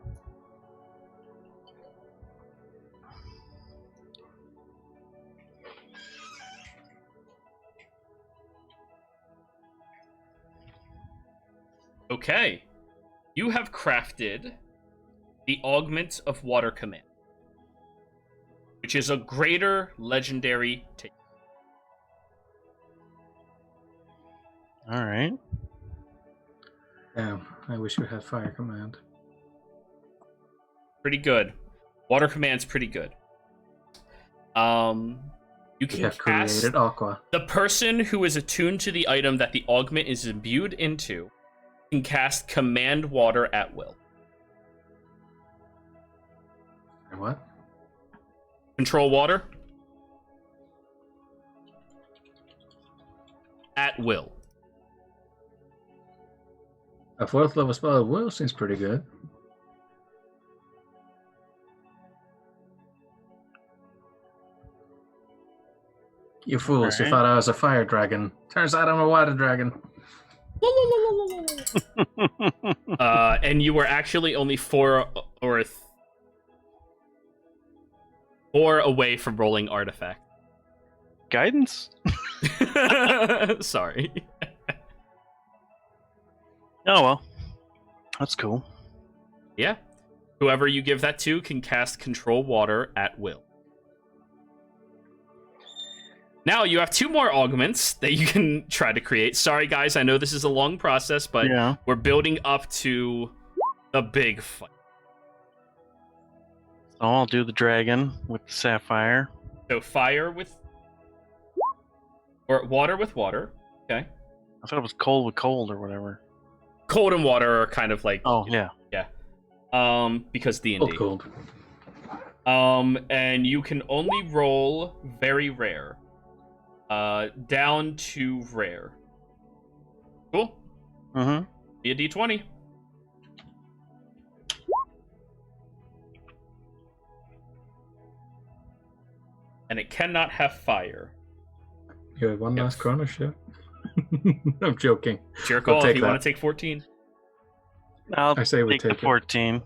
Okay. You have crafted the Augment of Water Command, which is a greater legendary take. All right. Damn, I wish we had Fire Command. Pretty good. Water Command's pretty good. You We can have cast created Aqua. the person who is attuned to the item that the augment is imbued into can cast Command Water at will. And what? Control water at will. A 4th level spell at will seems pretty good. You fools, you Alright. thought I was a fire dragon. Turns out I'm a water dragon. And you were actually only four away from rolling artifact. Guidance? Sorry. Oh, well. That's cool. Yeah. Whoever you give that to can cast Control Water at will. Now you have 2 more augments that you can try to create. Sorry, guys, I know this is a long process, but Yeah. we're building up to the big fight. So I'll do the dragon with the sapphire. So fire with, or water with water. Okay. I thought it was cold with cold or whatever. Cold and water are kind of like Oh yeah. because D&D. Cold. And you can only roll very rare. Down to rare. Cool. Mm-hmm. Be a D20. And it cannot have fire. You have one Yes. last chrono shift. I'm joking. It's your We'll call if take you that. want to take 14. I'll I say we take the take it. 14.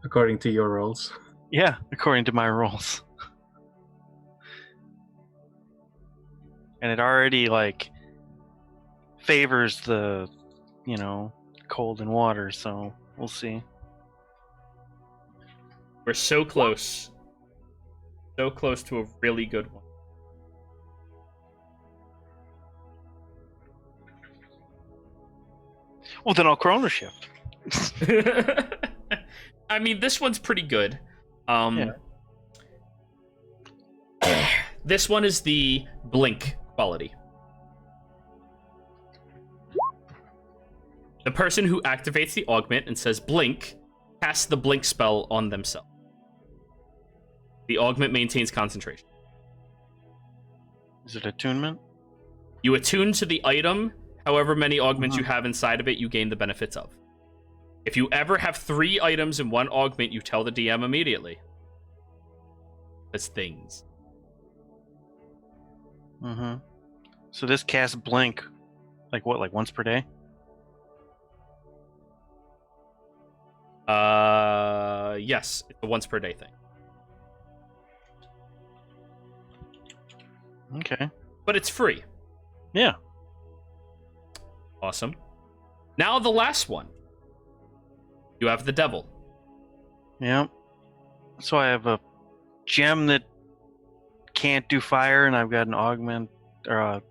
According to your rolls. Yeah, according to my rolls. And it already like favors the, cold and water, so we'll see. We're so close. So close to a really good one. Well, then I'll chrono shift. I mean, this one's pretty good. This one is the blink quality. The person who activates the augment and says blink casts the blink spell on themselves. The augment maintains concentration. Is it attunement? You attune to the item, however many augments you have inside of it, you gain the benefits of. If you ever have 3 items in one augment, you tell the DM immediately. As things. Mm-hmm. So this casts blink, like what, like once per day? Yes, it's a once per day thing. Okay. But it's free. Yeah. Awesome. Now the last one. You have the devil. Yeah. So I have a gem that can't do fire, and I've got an augment or a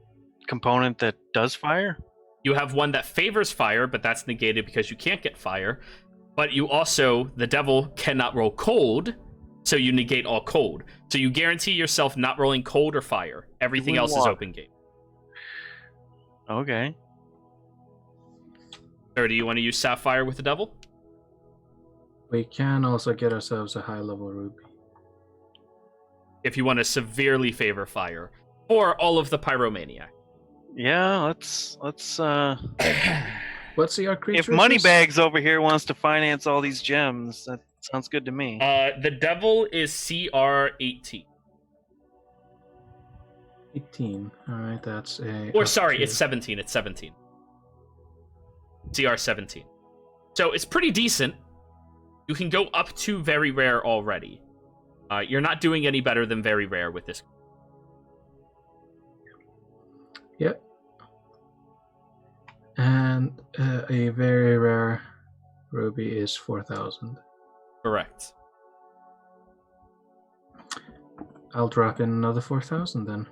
component that does fire. You have one that favors fire, but that's negated because you can't get fire. But you also, the devil cannot roll cold, so you negate all cold. So you guarantee yourself not rolling cold or fire. Everything Doing else is water. open game. Okay. Or do you want to use sapphire with the devil? We can also get ourselves a high level ruby. If you want to severely favor fire. Or all of the pyromaniac. Yeah, let's What's the art creature? if Moneybags over here wants to finance all these gems, that sounds good to me. The devil is CR 18. 18. Alright, that's a. Or up sorry, to- it's 17. It's 17. CR 17. So it's pretty decent. You can go up to very rare already. You're not doing any better than very rare with this. Yep. And a very rare ruby is 4,000. Correct. I'll drop in another 4,000 then.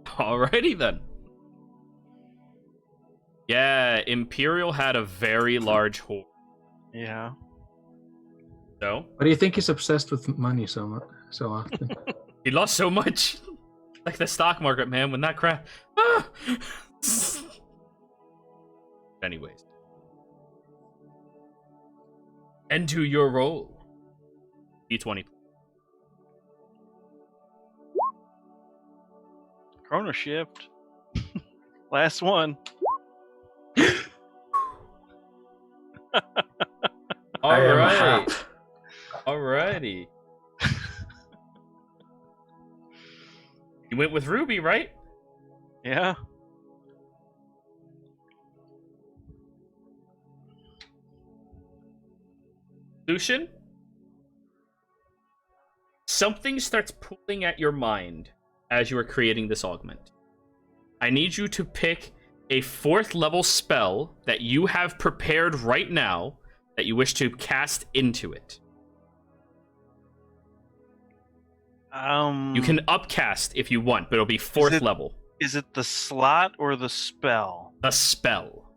Alrighty then. Yeah, Imperial had a very large hoard. Yeah. So Why do you think he's obsessed with money so often? he lost so much. Like the stock market, man, when that crashed. Ah! Anyways. Enter your roll. D20. Chrono shift. Last one. I am a Alright. hap. Alrighty. You went with Ruby, right? Yeah. Lucian? Something starts pulling at your mind as you are creating this augment. I need you to pick a 4th level spell that you have prepared right now that you wish to cast into it. You can upcast if you want, but it'll be 4th it- level. Is it the slot or the spell? The spell.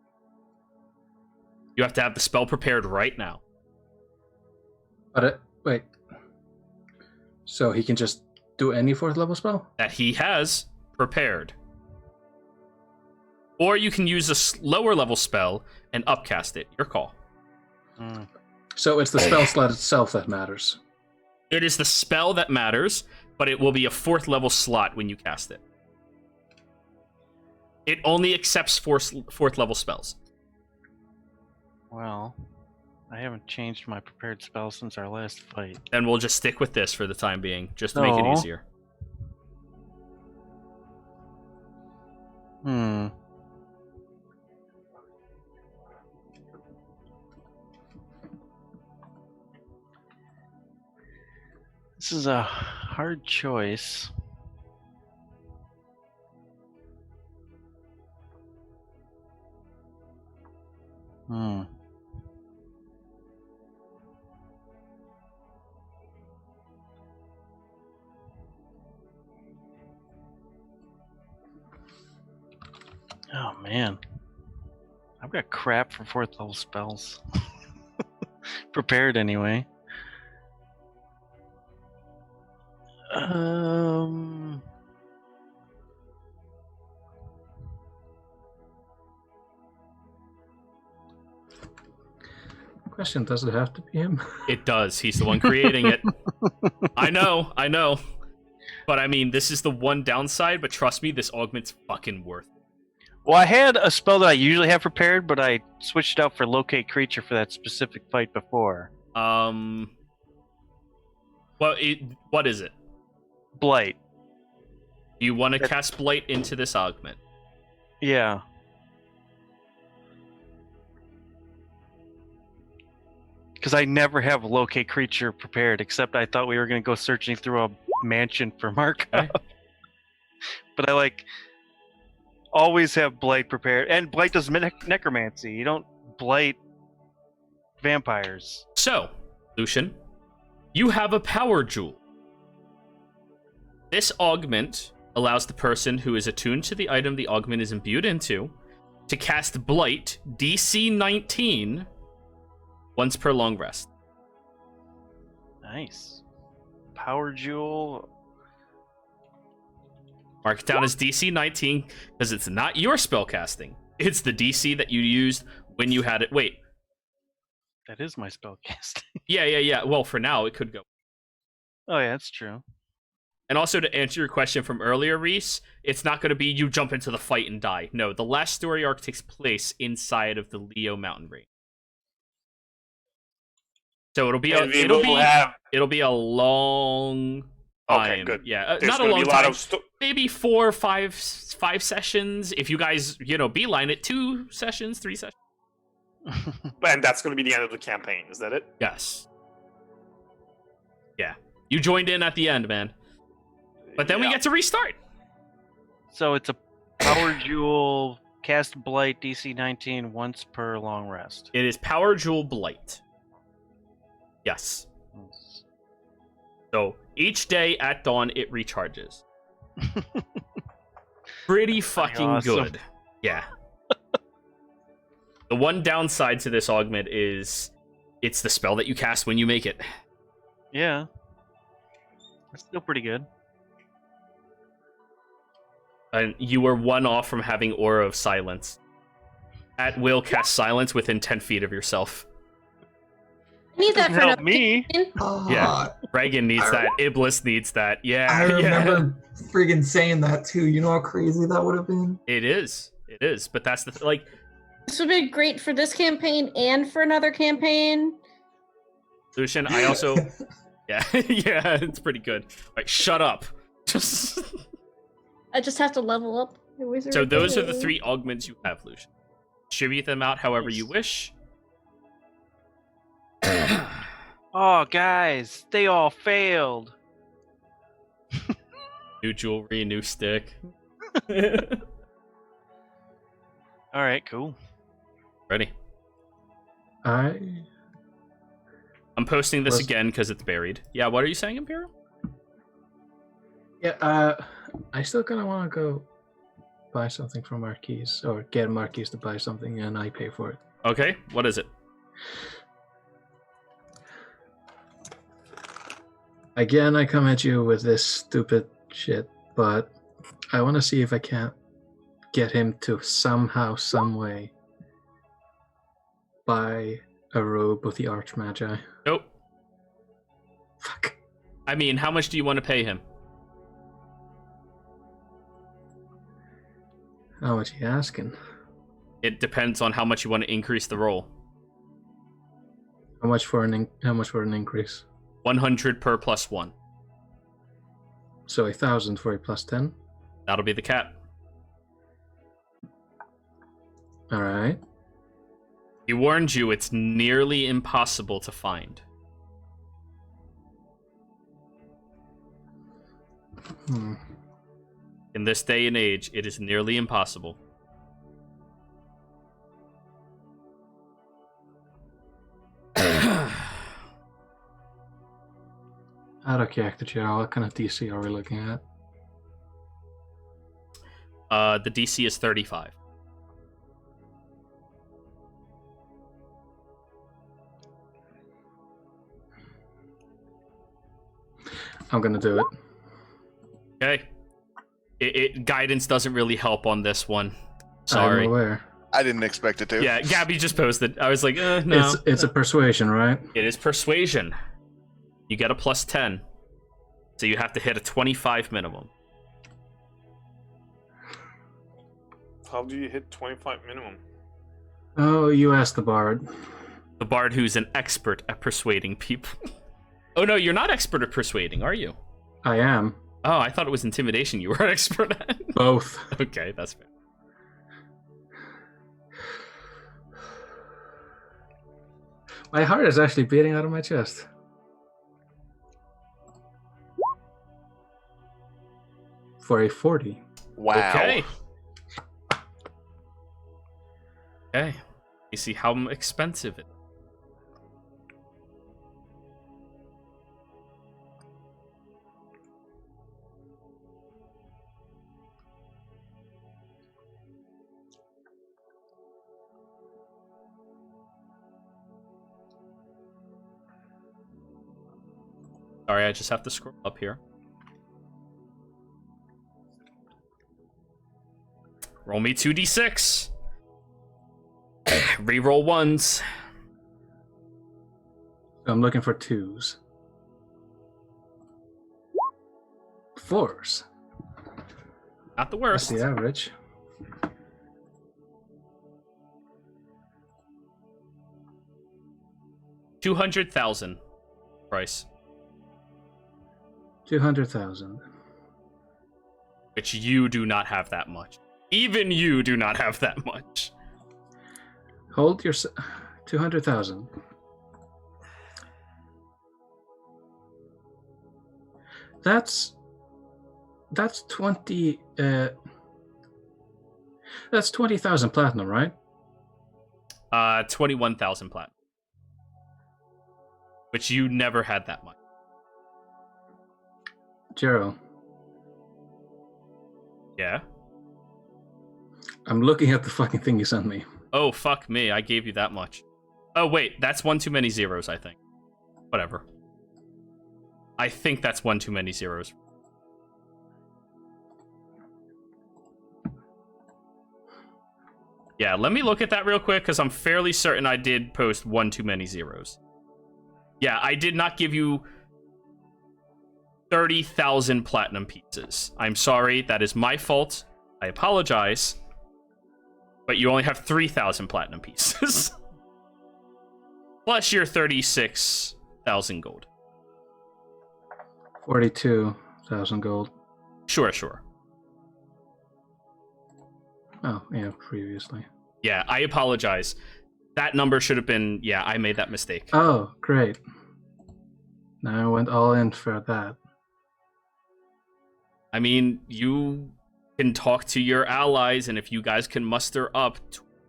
You have to have the spell prepared right now. But wait. So he can just do any 4th level spell? that he has prepared. Or you can use a lower level spell and upcast it. Your call. Mm. So it's the spell slot itself that matters. It is the spell that matters, but it will be a 4th level slot when you cast it. It only accepts 4th level spells. Well, I haven't changed my prepared spell since our last fight. Then we'll just stick with this for the time being, just to make it No. easier. This is a hard choice. Oh man, I've got crap for 4th level spells. Prepared anyway. Question, does it have to be him? It does. He's the one creating it. I know. But I mean, this is the one downside, but trust me, this augment's fucking worth it. Well, I had a spell that I usually have prepared, but I switched out for locate creature for that specific fight before. Well, what is it? Blight. Do you want to cast Blight into this augment? Yeah. Because I never have a locate creature prepared, except I thought we were going to go searching through a mansion for Mark. Okay. But I always have Blight prepared. And Blight does necromancy. You don't blight vampires. So, Lucian, you have a power jewel. This augment allows the person who is attuned to the item the augment is imbued into to cast Blight DC 19 once per long rest. Nice. Power jewel. Mark it down as DC 19 because it's not your spell casting. It's the DC that you used when you had it. Wait. That is my spell casting. Yeah. Well, for now, it could go. Oh, yeah, that's true. And also to answer your question from earlier, Reese, it's not going to be you jump into the fight and die. No, the last story arc takes place inside of the Leo mountain range. So it'll be it'll be a long time. Okay, good. Yeah, There's not a gonna long be a lot time. of Maybe 4 or 5 sessions. If you guys, beeline it, 2 sessions, 3 sessions. and that's going to be the end of the campaign. Is that it? Yes. Yeah. You joined in at the end, man. But then we get to restart. So it's a power jewel, cast Blight, DC 19 once per long rest. It is Power Jewel Blight. Yes. So each day at dawn, it recharges. Pretty fucking awesome. good. Yeah. The one downside to this augment is it's the spell that you cast when you make it. Yeah. That's still pretty good. And you were one off from having Aura of Silence. At will, cast Silence within 10 feet of yourself. I need that Doesn't for help another me. campaign. Yeah. Reagan needs that. Iblis needs that. Yeah. I yeah. remember friggin' saying that too. You know how crazy that would have been? It is. It is. But that's the like. This would be great for this campaign and for another campaign. Lucian, I also. Yeah. Yeah, it's pretty good. All right, shut up. Just. I just have to level up. the wizard So those are the ability. 3 augments you have, Lucian. Distribute them out however you wish. Oh, guys, they all failed. New jewelry, new stick. All right, cool. Ready? I I'm posting this Was- again because it's buried. Yeah, what are you saying, Imperial? I still kind of want to go buy something from Marquis or get Marquis to buy something and I pay for it. Okay, what is it? Again, I come at you with this stupid shit, but I want to see if I can't get him to somehow, some way, buy a robe of the Archmagi. Nope. Fuck. I mean, how much do you want to pay him? How much are you asking? It depends on how much you want to increase the roll. How much for an increase? 100 per +1. So 1,000 for a +10. That'll be the cap. All right. He warned you it's nearly impossible to find. In this day and age, it is nearly impossible. Out of character, Gerald. What kind of DC are we looking at? The DC is 35. I'm gonna do it. Okay. Guidance doesn't really help on this one. Sorry. I'm aware. I didn't expect it to. Yeah, Gabby just posted. I was like, no. It's a persuasion, right? It is persuasion. You get a +10. So you have to hit a 25 minimum. How do you hit 25 minimum? Oh, you asked the bard. The bard who's an expert at persuading people. Oh no, you're not expert at persuading, are you? I am. Oh, I thought it was intimidation you were an expert at. Both. Okay, that's fair. My heart is actually beating out of my chest. For a 40. Wow. Okay. Okay. You see how expensive it is. Sorry, I just have to scroll up here. Roll me 2d6. Reroll ones. I'm looking for 2s. 4s. Not the That's worst. the average. $200,000 price, 200,000. which you do not have that much. Even you do not have that much. Hold your 200,000. That's 20. That's 20,000 platinum, right? 21,000 platinum, which you never had that much. Jero, Yeah. I'm looking at the fucking thing you sent me. Oh, fuck me. I gave you that much. Oh, wait. That's one too many zeros, I think. Whatever. I think that's one too many zeros. Yeah, let me look at that real quick, because I'm fairly certain I did post one too many zeros. Yeah, I did not give you 30,000 platinum pieces. I'm sorry. That is my fault. I apologize. But you only have 3,000 platinum pieces. Plus your 36,000 gold. 42,000 gold. Sure. Oh, yeah, previously. Yeah, I apologize. That number should have been... Yeah, I made that mistake. Oh, great. Now I went all in for that. I mean, you can talk to your allies, and if you guys can muster up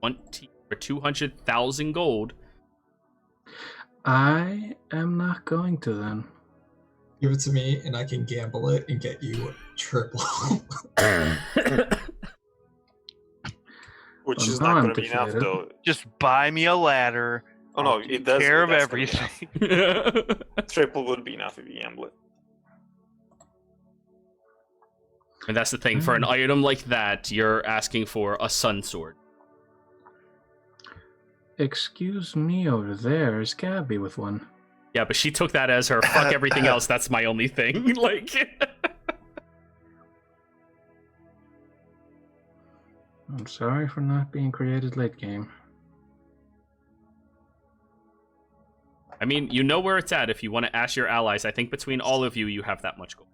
20 or 200,000 gold... I am not going to then. Give it to me, and I can gamble it and get you triple. Which I'm is not going to not be enough, defeated. though. Just buy me a ladder. Oh no, I'll it take does. care It of does gonna be everything. enough. Triple would be enough if you gamble it. And that's the thing. For an item like that, you're asking for a sun sword. Excuse me, over there is Gabby with one. Yeah, but she took that as her fuck everything else. That's my only thing. Like, I'm sorry for not being created late game. I mean, you know where it's at if you want to ask your allies. I think between all of you, you have that much gold.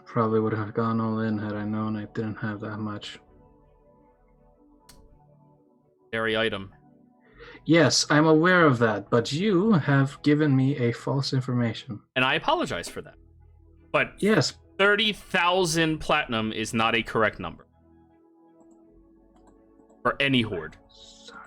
Probably would have gone all in had I known I didn't have that much. Very item. Yes, I'm aware of that, but you have given me a false information. And I apologize for that. But Yes, 30,000 platinum is not a correct number. For any horde. sorry.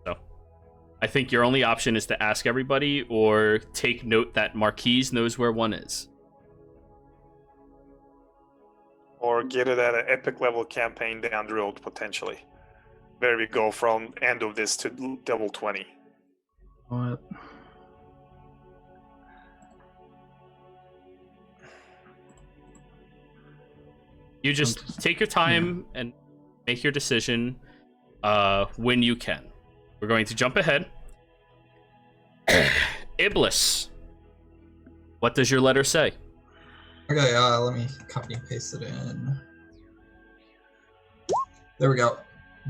So, I think your only option is to ask everybody or take note that Marquise knows where one is. Or get it at an epic level campaign down the road, potentially. Where we go from end of this to level 20. What? You just take your time and make your decision when you can. We're going to jump ahead. Iblis, what does your letter say? Okay, let me copy and paste it in. There we go.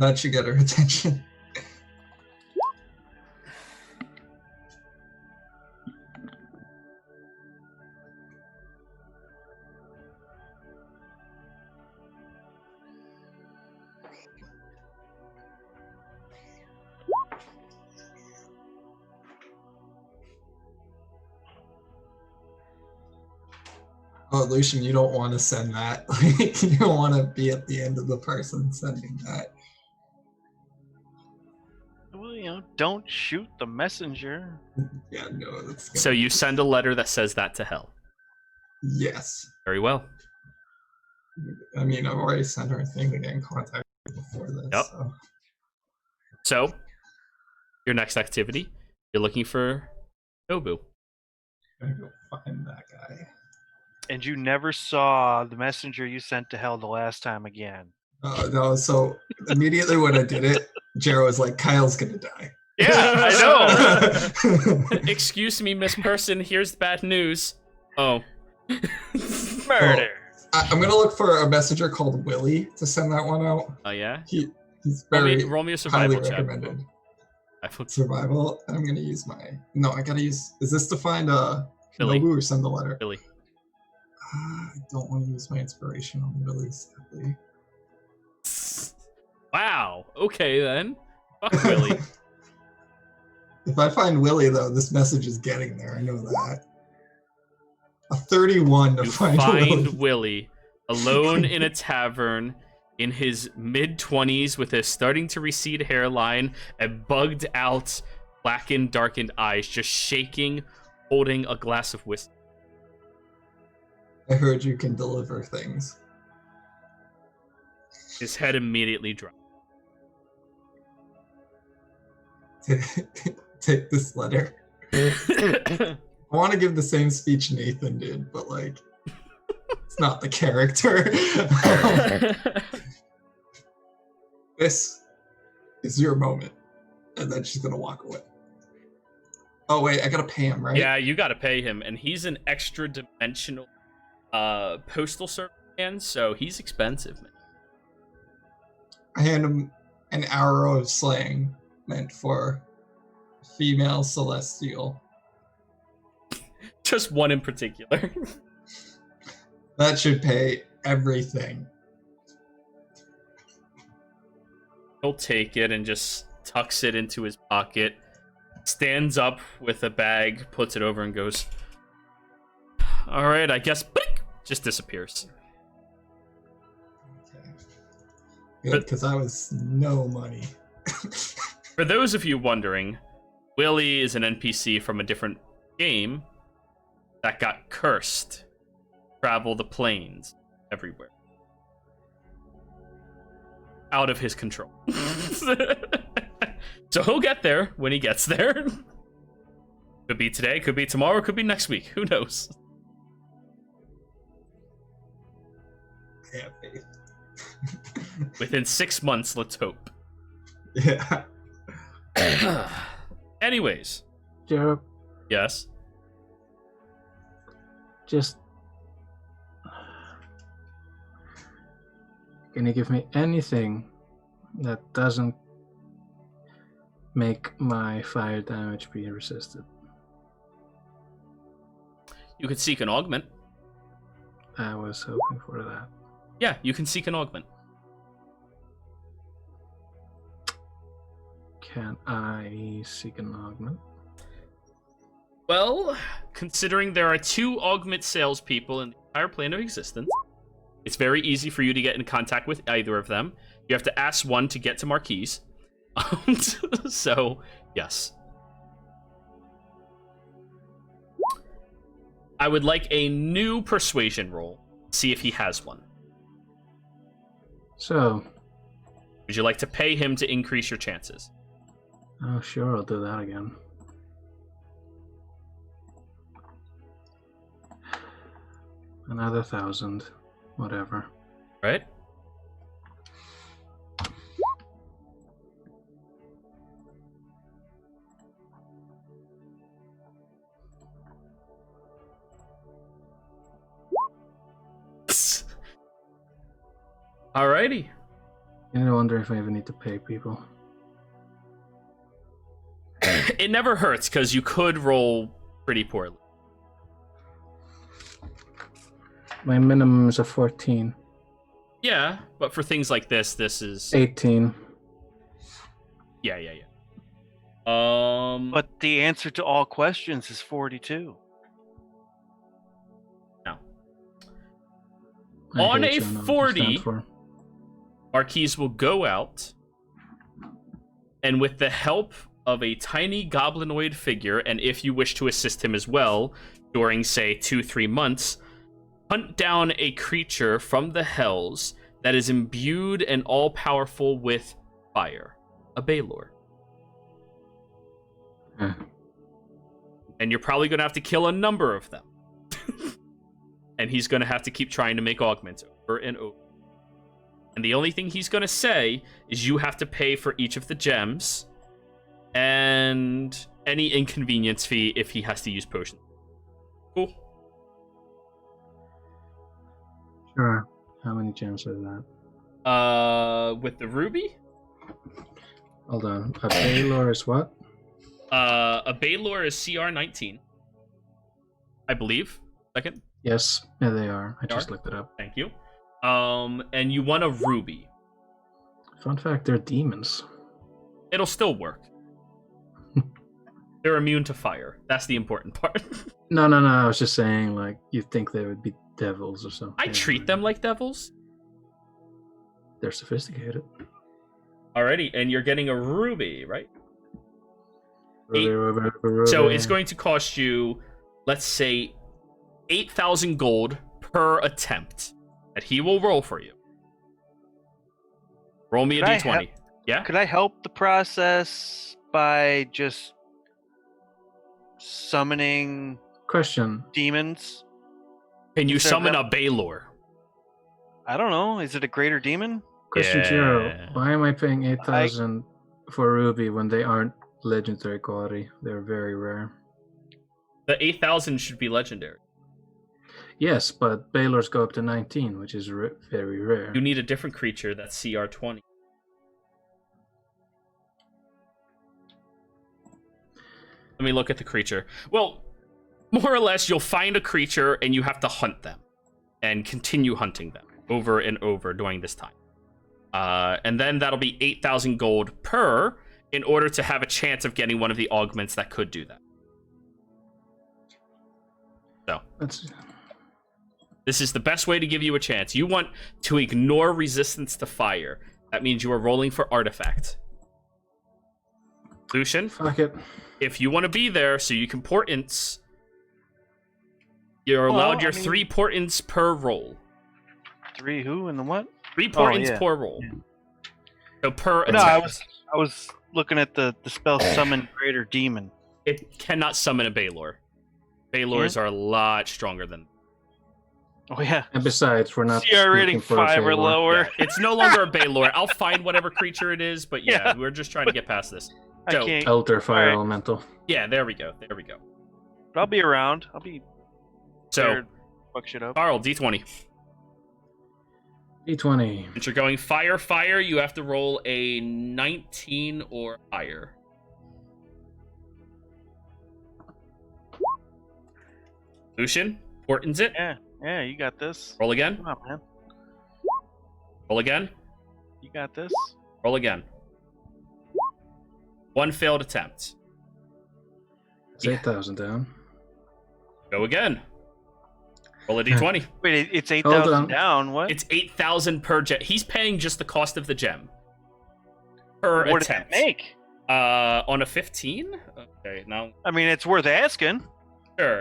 That should get her attention. Oh, Lucian, you don't want to send that. You don't want to be at the end of the person sending that. Well, don't shoot the messenger. Yeah, no, that's So you send a letter that says that to hell. Yes. Very well. I mean, I've already sent her a thing to get in contact before this. Yep. So. So, your next activity, you're looking for Nobu. I'm gonna go find that guy. And you never saw the messenger you sent to hell the last time again. No, so immediately when I did it, Jero was like, Kyle's gonna die. Yeah, I know. Excuse me, Miss Person, here's bad news. Oh. Murder. I'm gonna look for a messenger called Willie to send that one out. Oh, yeah? He's Roll very me a highly survival check. recommended. I Survival, and I'm gonna use my. No, I gotta use. Is this to find Billy. Nobu or send the letter? Billy. I don't want to use my inspiration on Willie, sadly. Wow. Okay, then. Fuck Willie. If I find Willie, though, this message is getting there. I know that. A 31 to You find Willie. Willie alone in a tavern in his mid-20s with a starting to recede hairline and bugged out, blackened, darkened eyes, just shaking, holding a glass of whiskey. I heard you can deliver things. His head immediately dropped. Take this letter. I want to give the same speech Nathan did, but like, it's not the character. This is your moment. And then she's gonna walk away. Oh wait, I gotta pay him, right? Yeah, you gotta pay him, and he's an extra dimensional postal service man, so he's expensive, man. I hand him an arrow of slang meant for female celestial. Just one in particular. That should pay everything. He'll take it and just tucks it into his pocket, stands up with a bag, puts it over, and goes, all right, I guess, just disappears. Okay. Because I was no money. For those of you wondering, Willie is an NPC from a different game that got cursed. Travel the plains everywhere. Out of his control. So he'll get there when he gets there. Could be today, could be tomorrow, could be next week. Who knows? Yeah, faith. Within 6 months, let's hope. Yeah. Anyways. Jared, Yes. just can you give me anything that doesn't make my fire damage be resisted? You could seek an augment. I was hoping for that. Yeah, you can seek an augment. Can I seek an augment? Well, considering there are 2 augment salespeople in the entire plane of existence, it's very easy for you to get in contact with either of them. You have to ask one to get to Marquise. So, yes. I would like a new persuasion roll. See if he has one. So, Would you like to pay him to increase your chances? oh sure, I'll do that again. Another 1,000, whatever. Right? Alrighty. You know, I wonder if I even need to pay people. It never hurts, because you could roll pretty poorly. My minimum is a 14. Yeah, but for things like this is... 18. Yeah. But the answer to all questions is 42. No. I On hate a you, I know what you 40, stand for. Marquise will go out, and with the help of a tiny goblinoid figure, and if you wish to assist him as well, during, say, 2-3 months, hunt down a creature from the hells that is imbued and all-powerful with fire. A Baylor. Eh. And you're probably going to have to kill a number of them. And he's going to have to keep trying to make augments over and over. And the only thing he's going to say is you have to pay for each of the gems and any inconvenience fee if he has to use potions. Cool. Sure. How many gems are that? With the ruby? Hold on. A Baylor is what? A Baylor is CR 19. I believe. Second. Yes, yeah, they are. I They just are? looked it up. Thank you. And you want a ruby. Fun fact, they're demons. It'll still work. They're immune to fire. That's the important part. No, I was just saying, like, you'd think they would be devils or something. I treat them like devils. They're sophisticated. Alrighty, and you're getting a ruby, right? Ruby. So it's going to cost you, let's say, 8,000 gold per attempt that he will roll for you. Roll me a Could I d20. Yeah? Could I help the process by just summoning Question. demons? Can you Instead of summon them- a Baylor? I don't know. Is it a greater demon? Question, Yeah. Jiro. Why am I paying 8,000 for Ruby when they aren't legendary quality? They're very rare. The 8,000 should be legendary. Yes, but Baylors go up to 19, which is very rare. You need a different creature that's CR 20. Let me look at the creature. Well, more or less, you'll find a creature and you have to hunt them and continue hunting them over and over during this time. And then that'll be 8,000 gold per in order to have a chance of getting one of the augments that could do that. So, That's... this is the best way to give you a chance. You want to ignore resistance to fire. That means you are rolling for artifact. Lucian, Fuck it. if you want to be there so you can portents, you're allowed your 3 portents per roll. 3 who and the what? 3 portents yeah. per roll. Yeah. So per No, attack. I was looking at the spell summon greater demon. It cannot summon a Baylor. Baylors are a lot stronger than. Oh yeah. And besides, we're not. CR rating looking for a 5 or Baylor. lower. Yeah, it's no longer a Baylor. I'll find whatever creature it is, but yeah, Yeah. we're just trying to get past this. I So, can't. Elder Fire Alright. Elemental. yeah, there we go. There we go. But I'll be around. I'll be So, prepared to fuck shit up. Carl, D20. D20. Since you're going fire, you have to roll a 19 or higher. Lucian, portents it. Yeah, you got this. Roll again. Come on, man. Roll again. You got this. Roll again. 1 failed attempt. It's 8,000 down. Go again. Roll a d20. Wait, it's Hold 8,000 on. down. What? It's 8,000 per gem. He's paying just the cost of the gem. Per What did that attempt. make? On a 15? Okay, now. I mean, it's worth asking.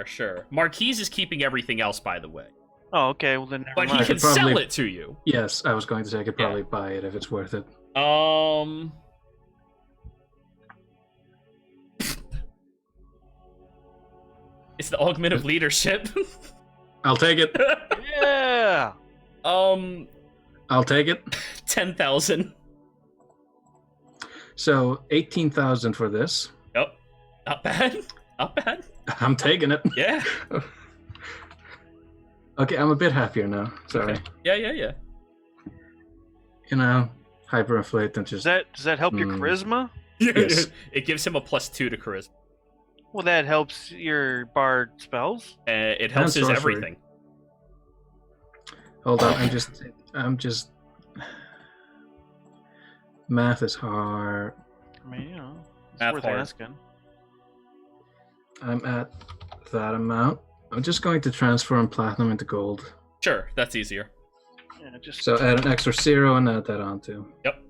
Sure. Marquise is keeping everything else, by the way. Oh, okay. Well, then never But he mind. can Probably- sell it to you. Yes, I was going to say I could Yeah. probably buy it if it's worth it. It's the augment of leadership. I'll take it. Yeah. I'll take it. 10,000. So 18,000 for this. Yep. Not bad. Not bad. I'm taking it. Yeah. Okay, I'm a bit happier now. Sorry. Okay. Yeah. You know, hyperinflate and just. Does that help your Hmm. charisma? Yes. It gives him a +2 to charisma. Well, that helps your bard spells. It helps his sorcery. everything. Hold on, I'm just. Math is hard. I mean, you know, it's Math worth hard. asking. I'm at that amount. I'm just going to transform platinum into gold. Sure, that's easier. Yeah, just So add an extra 0 and add that on too. Yep.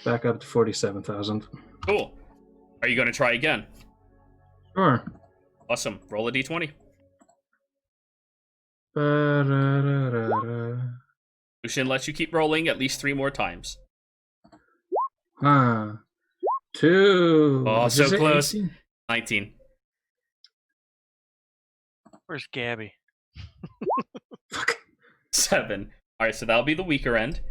Back up to 47,000. Cool. Are you going to try again? Sure. Awesome. Roll a d20. Ba-da-da-da-da. Lucian lets you keep rolling at least 3 more times. 2. Oh, Did so you say close. 18? 19. where's Gabby? Fuck. 7. All right, so that'll be the weaker end.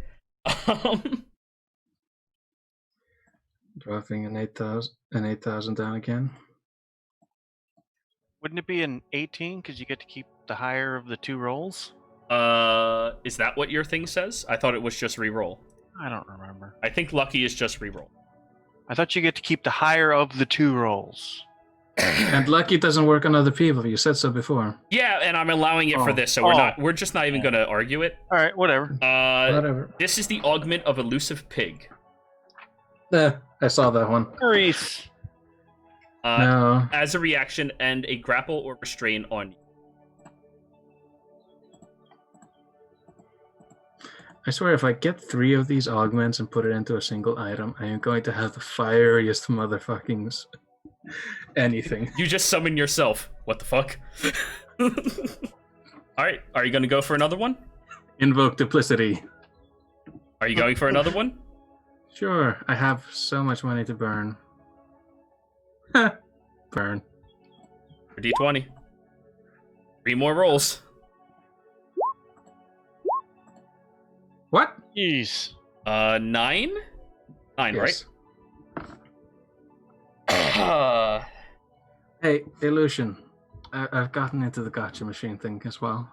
Dropping an 8,000 down again. Wouldn't it be an 18 because you get to keep the higher of the 2 rolls? Is that what your thing says? I thought it was just reroll. I don't remember. I think lucky is just reroll. I thought you get to keep the higher of the 2 rolls. And lucky doesn't work on other people. You said so before. Yeah, and I'm allowing it for Oh. this, so Oh. we're just not even going to argue it. All right, whatever. Whatever. This is the augment of elusive pig. I saw that one. Grease. No. As a reaction, and a grapple or restrain on you. I swear, if I get 3 of these augments and put it into a single item, I am going to have the fieriest motherfuckings anything. You just summon yourself. What the fuck? All right, are you going to go for another one? Invoke duplicity. Are you going for another one? Sure, I have so much money to burn. Burn. For D20. 3 more rolls. What? Jeez. 9? 9, Yes. right? Hey, Illusion. I've gotten into the gotcha machine thing as well.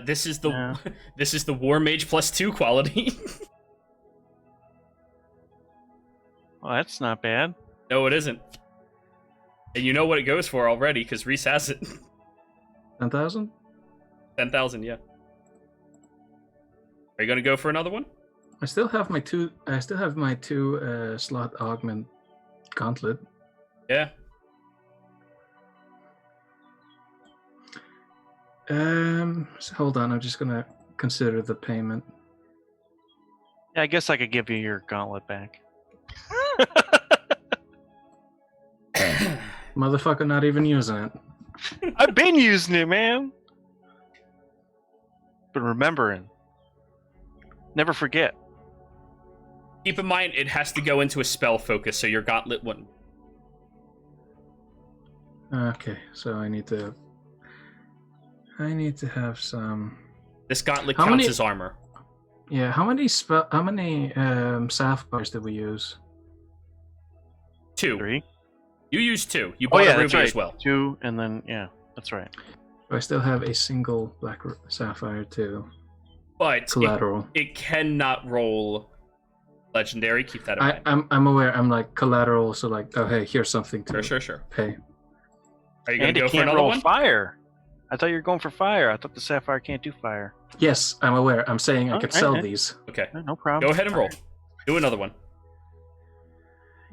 This is the Yeah. this is the War Mage +2 quality. Well, that's not bad. No, it isn't. And you know what it goes for already, because Reese has it. 10,000? 10,000, yeah. Are you gonna go for another one? I still have my two. Slot augment gauntlet. Yeah. Hold on. I'm just gonna consider the payment. Yeah, I guess I could give you your gauntlet back. Motherfucker not even using it. I've been using it, man. But remembering. Never forget. Keep in mind, it has to go into a spell focus, so your gauntlet wouldn't. Okay, so I need to have some. This gauntlet How counts many- as armor. Yeah, how many sapphires did we use? 2. 3. You used 2. You Oh bought yeah, a that's ruby right. as well. 2, and then yeah, that's right. I still have a single black sapphire to But collateral. it cannot roll legendary. Keep that in mind. I'm aware. I'm like collateral, so like, oh hey, here's something to Sure. pay. Are you going And to it go for can't another roll one? fire. I thought you were going for fire. I thought the sapphire can't do fire. Yes, I'm aware. I'm saying I could Okay, sell yeah. these. Okay. No problem. Go ahead and roll. Do another one.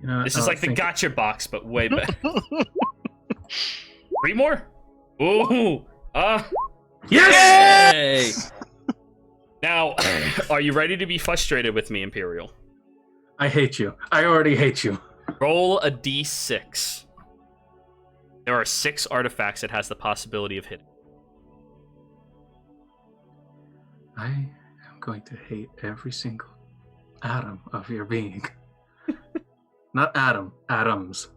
You know, This is like the think- gotcha box, but way better. 3 more? Ooh! Yes! Yay! Now, are you ready to be frustrated with me, Imperial? I hate you. I already hate you. Roll a d6. There are 6 artifacts it has the possibility of hitting. I am going to hate every single atom of your being. Not atom, atoms.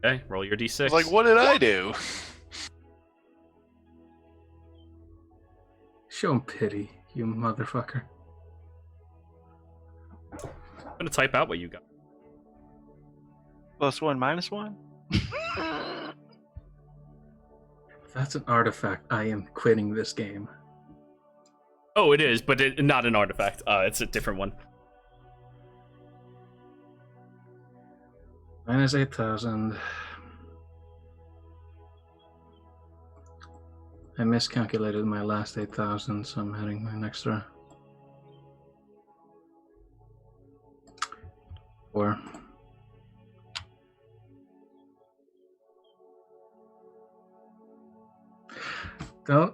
Okay, roll your d6. It's like, what did I do? Show him pity, you motherfucker. I'm gonna type out what you got. +1, -1. If that's an artifact, I am quitting this game. Oh, it is, but not an artifact. It's a different one. Minus 8,000. I miscalculated my last 8,000, so I'm heading an extra 4. Don't.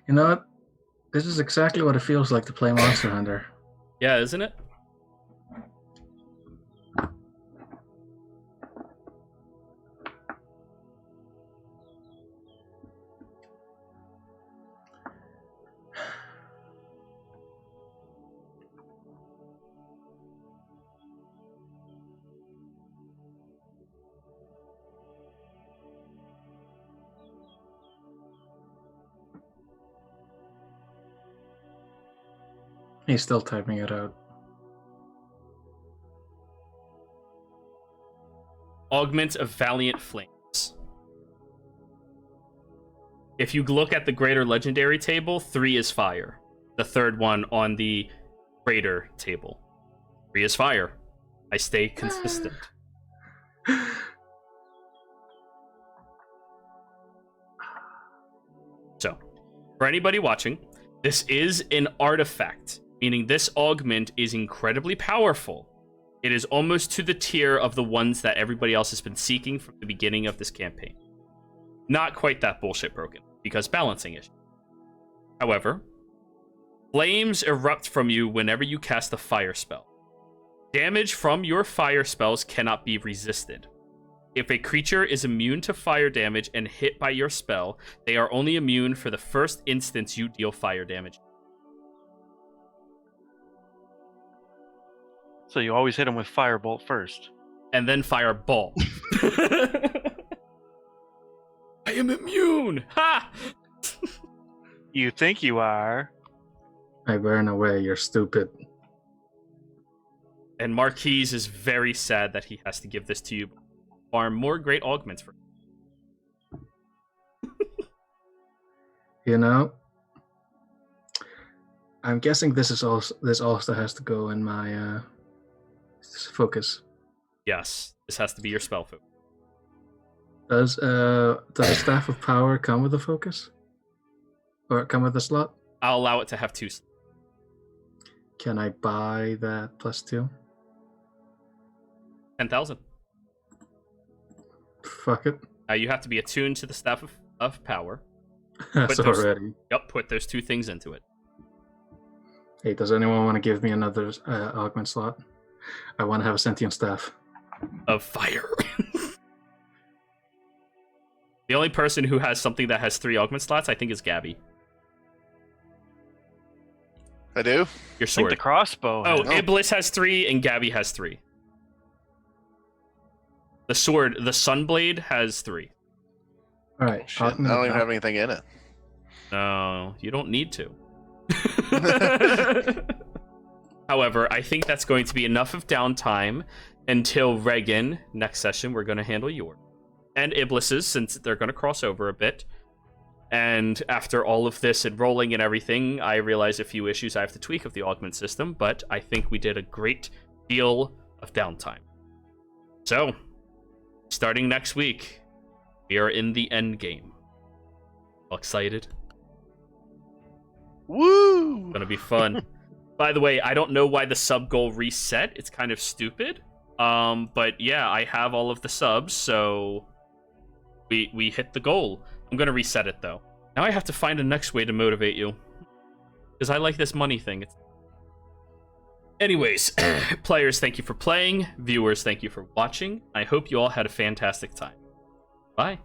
You know what? This is exactly what it feels like to play Monster Hunter. Yeah, isn't it? He's still typing it out. Augment of Valiant Flames. If you look at the greater legendary table, 3 is fire. The third one on the greater table. 3 is fire. I stay consistent. So, for anybody watching, this is an artifact, meaning this augment is incredibly powerful. It is almost to the tier of the ones that everybody else has been seeking from the beginning of this campaign. Not quite that bullshit broken, because balancing issue. However, flames erupt from you whenever you cast a fire spell. Damage from your fire spells cannot be resisted. If a creature is immune to fire damage and hit by your spell, they are only immune for the first instance you deal fire damage. So you always hit him with firebolt first. And then fireball. I am immune! Ha! You think you are? I burn away, you're stupid. And Marquise is very sad that he has to give this to you. Farm more great augments for him. You know, I'm guessing this also has to go in my focus. Yes, this has to be your spell focus. Does the Staff of Power come with a focus? Or come with a slot? I'll allow it to have 2. Can I buy that +2? 10,000. Fuck it. You have to be attuned to the Staff of Power. That's But there's- already. Yep, put those 2 things into it. Hey, does anyone want to give me another augment slot? I want to have a sentient staff. Of fire. The only person who has something that has 3 augment slots, I think, is Gabby. I do. Your I think sword. the crossbow. Oh, has- Iblis has 3 and Gabby has 3. The sword, the Sunblade, has 3. All right. Shit, I augment don't even attack. have anything in it. No, you don't need to. However, I think that's going to be enough of downtime until Regan. Next session, we're going to handle yours. And Iblis's, since they're going to cross over a bit. And after all of this and rolling and everything, I realize a few issues I have to tweak of the augment system, but I think we did a great deal of downtime. So, starting next week, we are in the end game. All excited? Woo! Gonna be fun. By the way, I don't know why the sub goal reset. It's kind of stupid. But yeah, I have all of the subs, so we hit the goal. I'm gonna reset it though. Now I have to find a next way to motivate you, because I like this money thing. Anyways, players, thank you for playing. Viewers, thank you for watching. I hope you all had a fantastic time. Bye.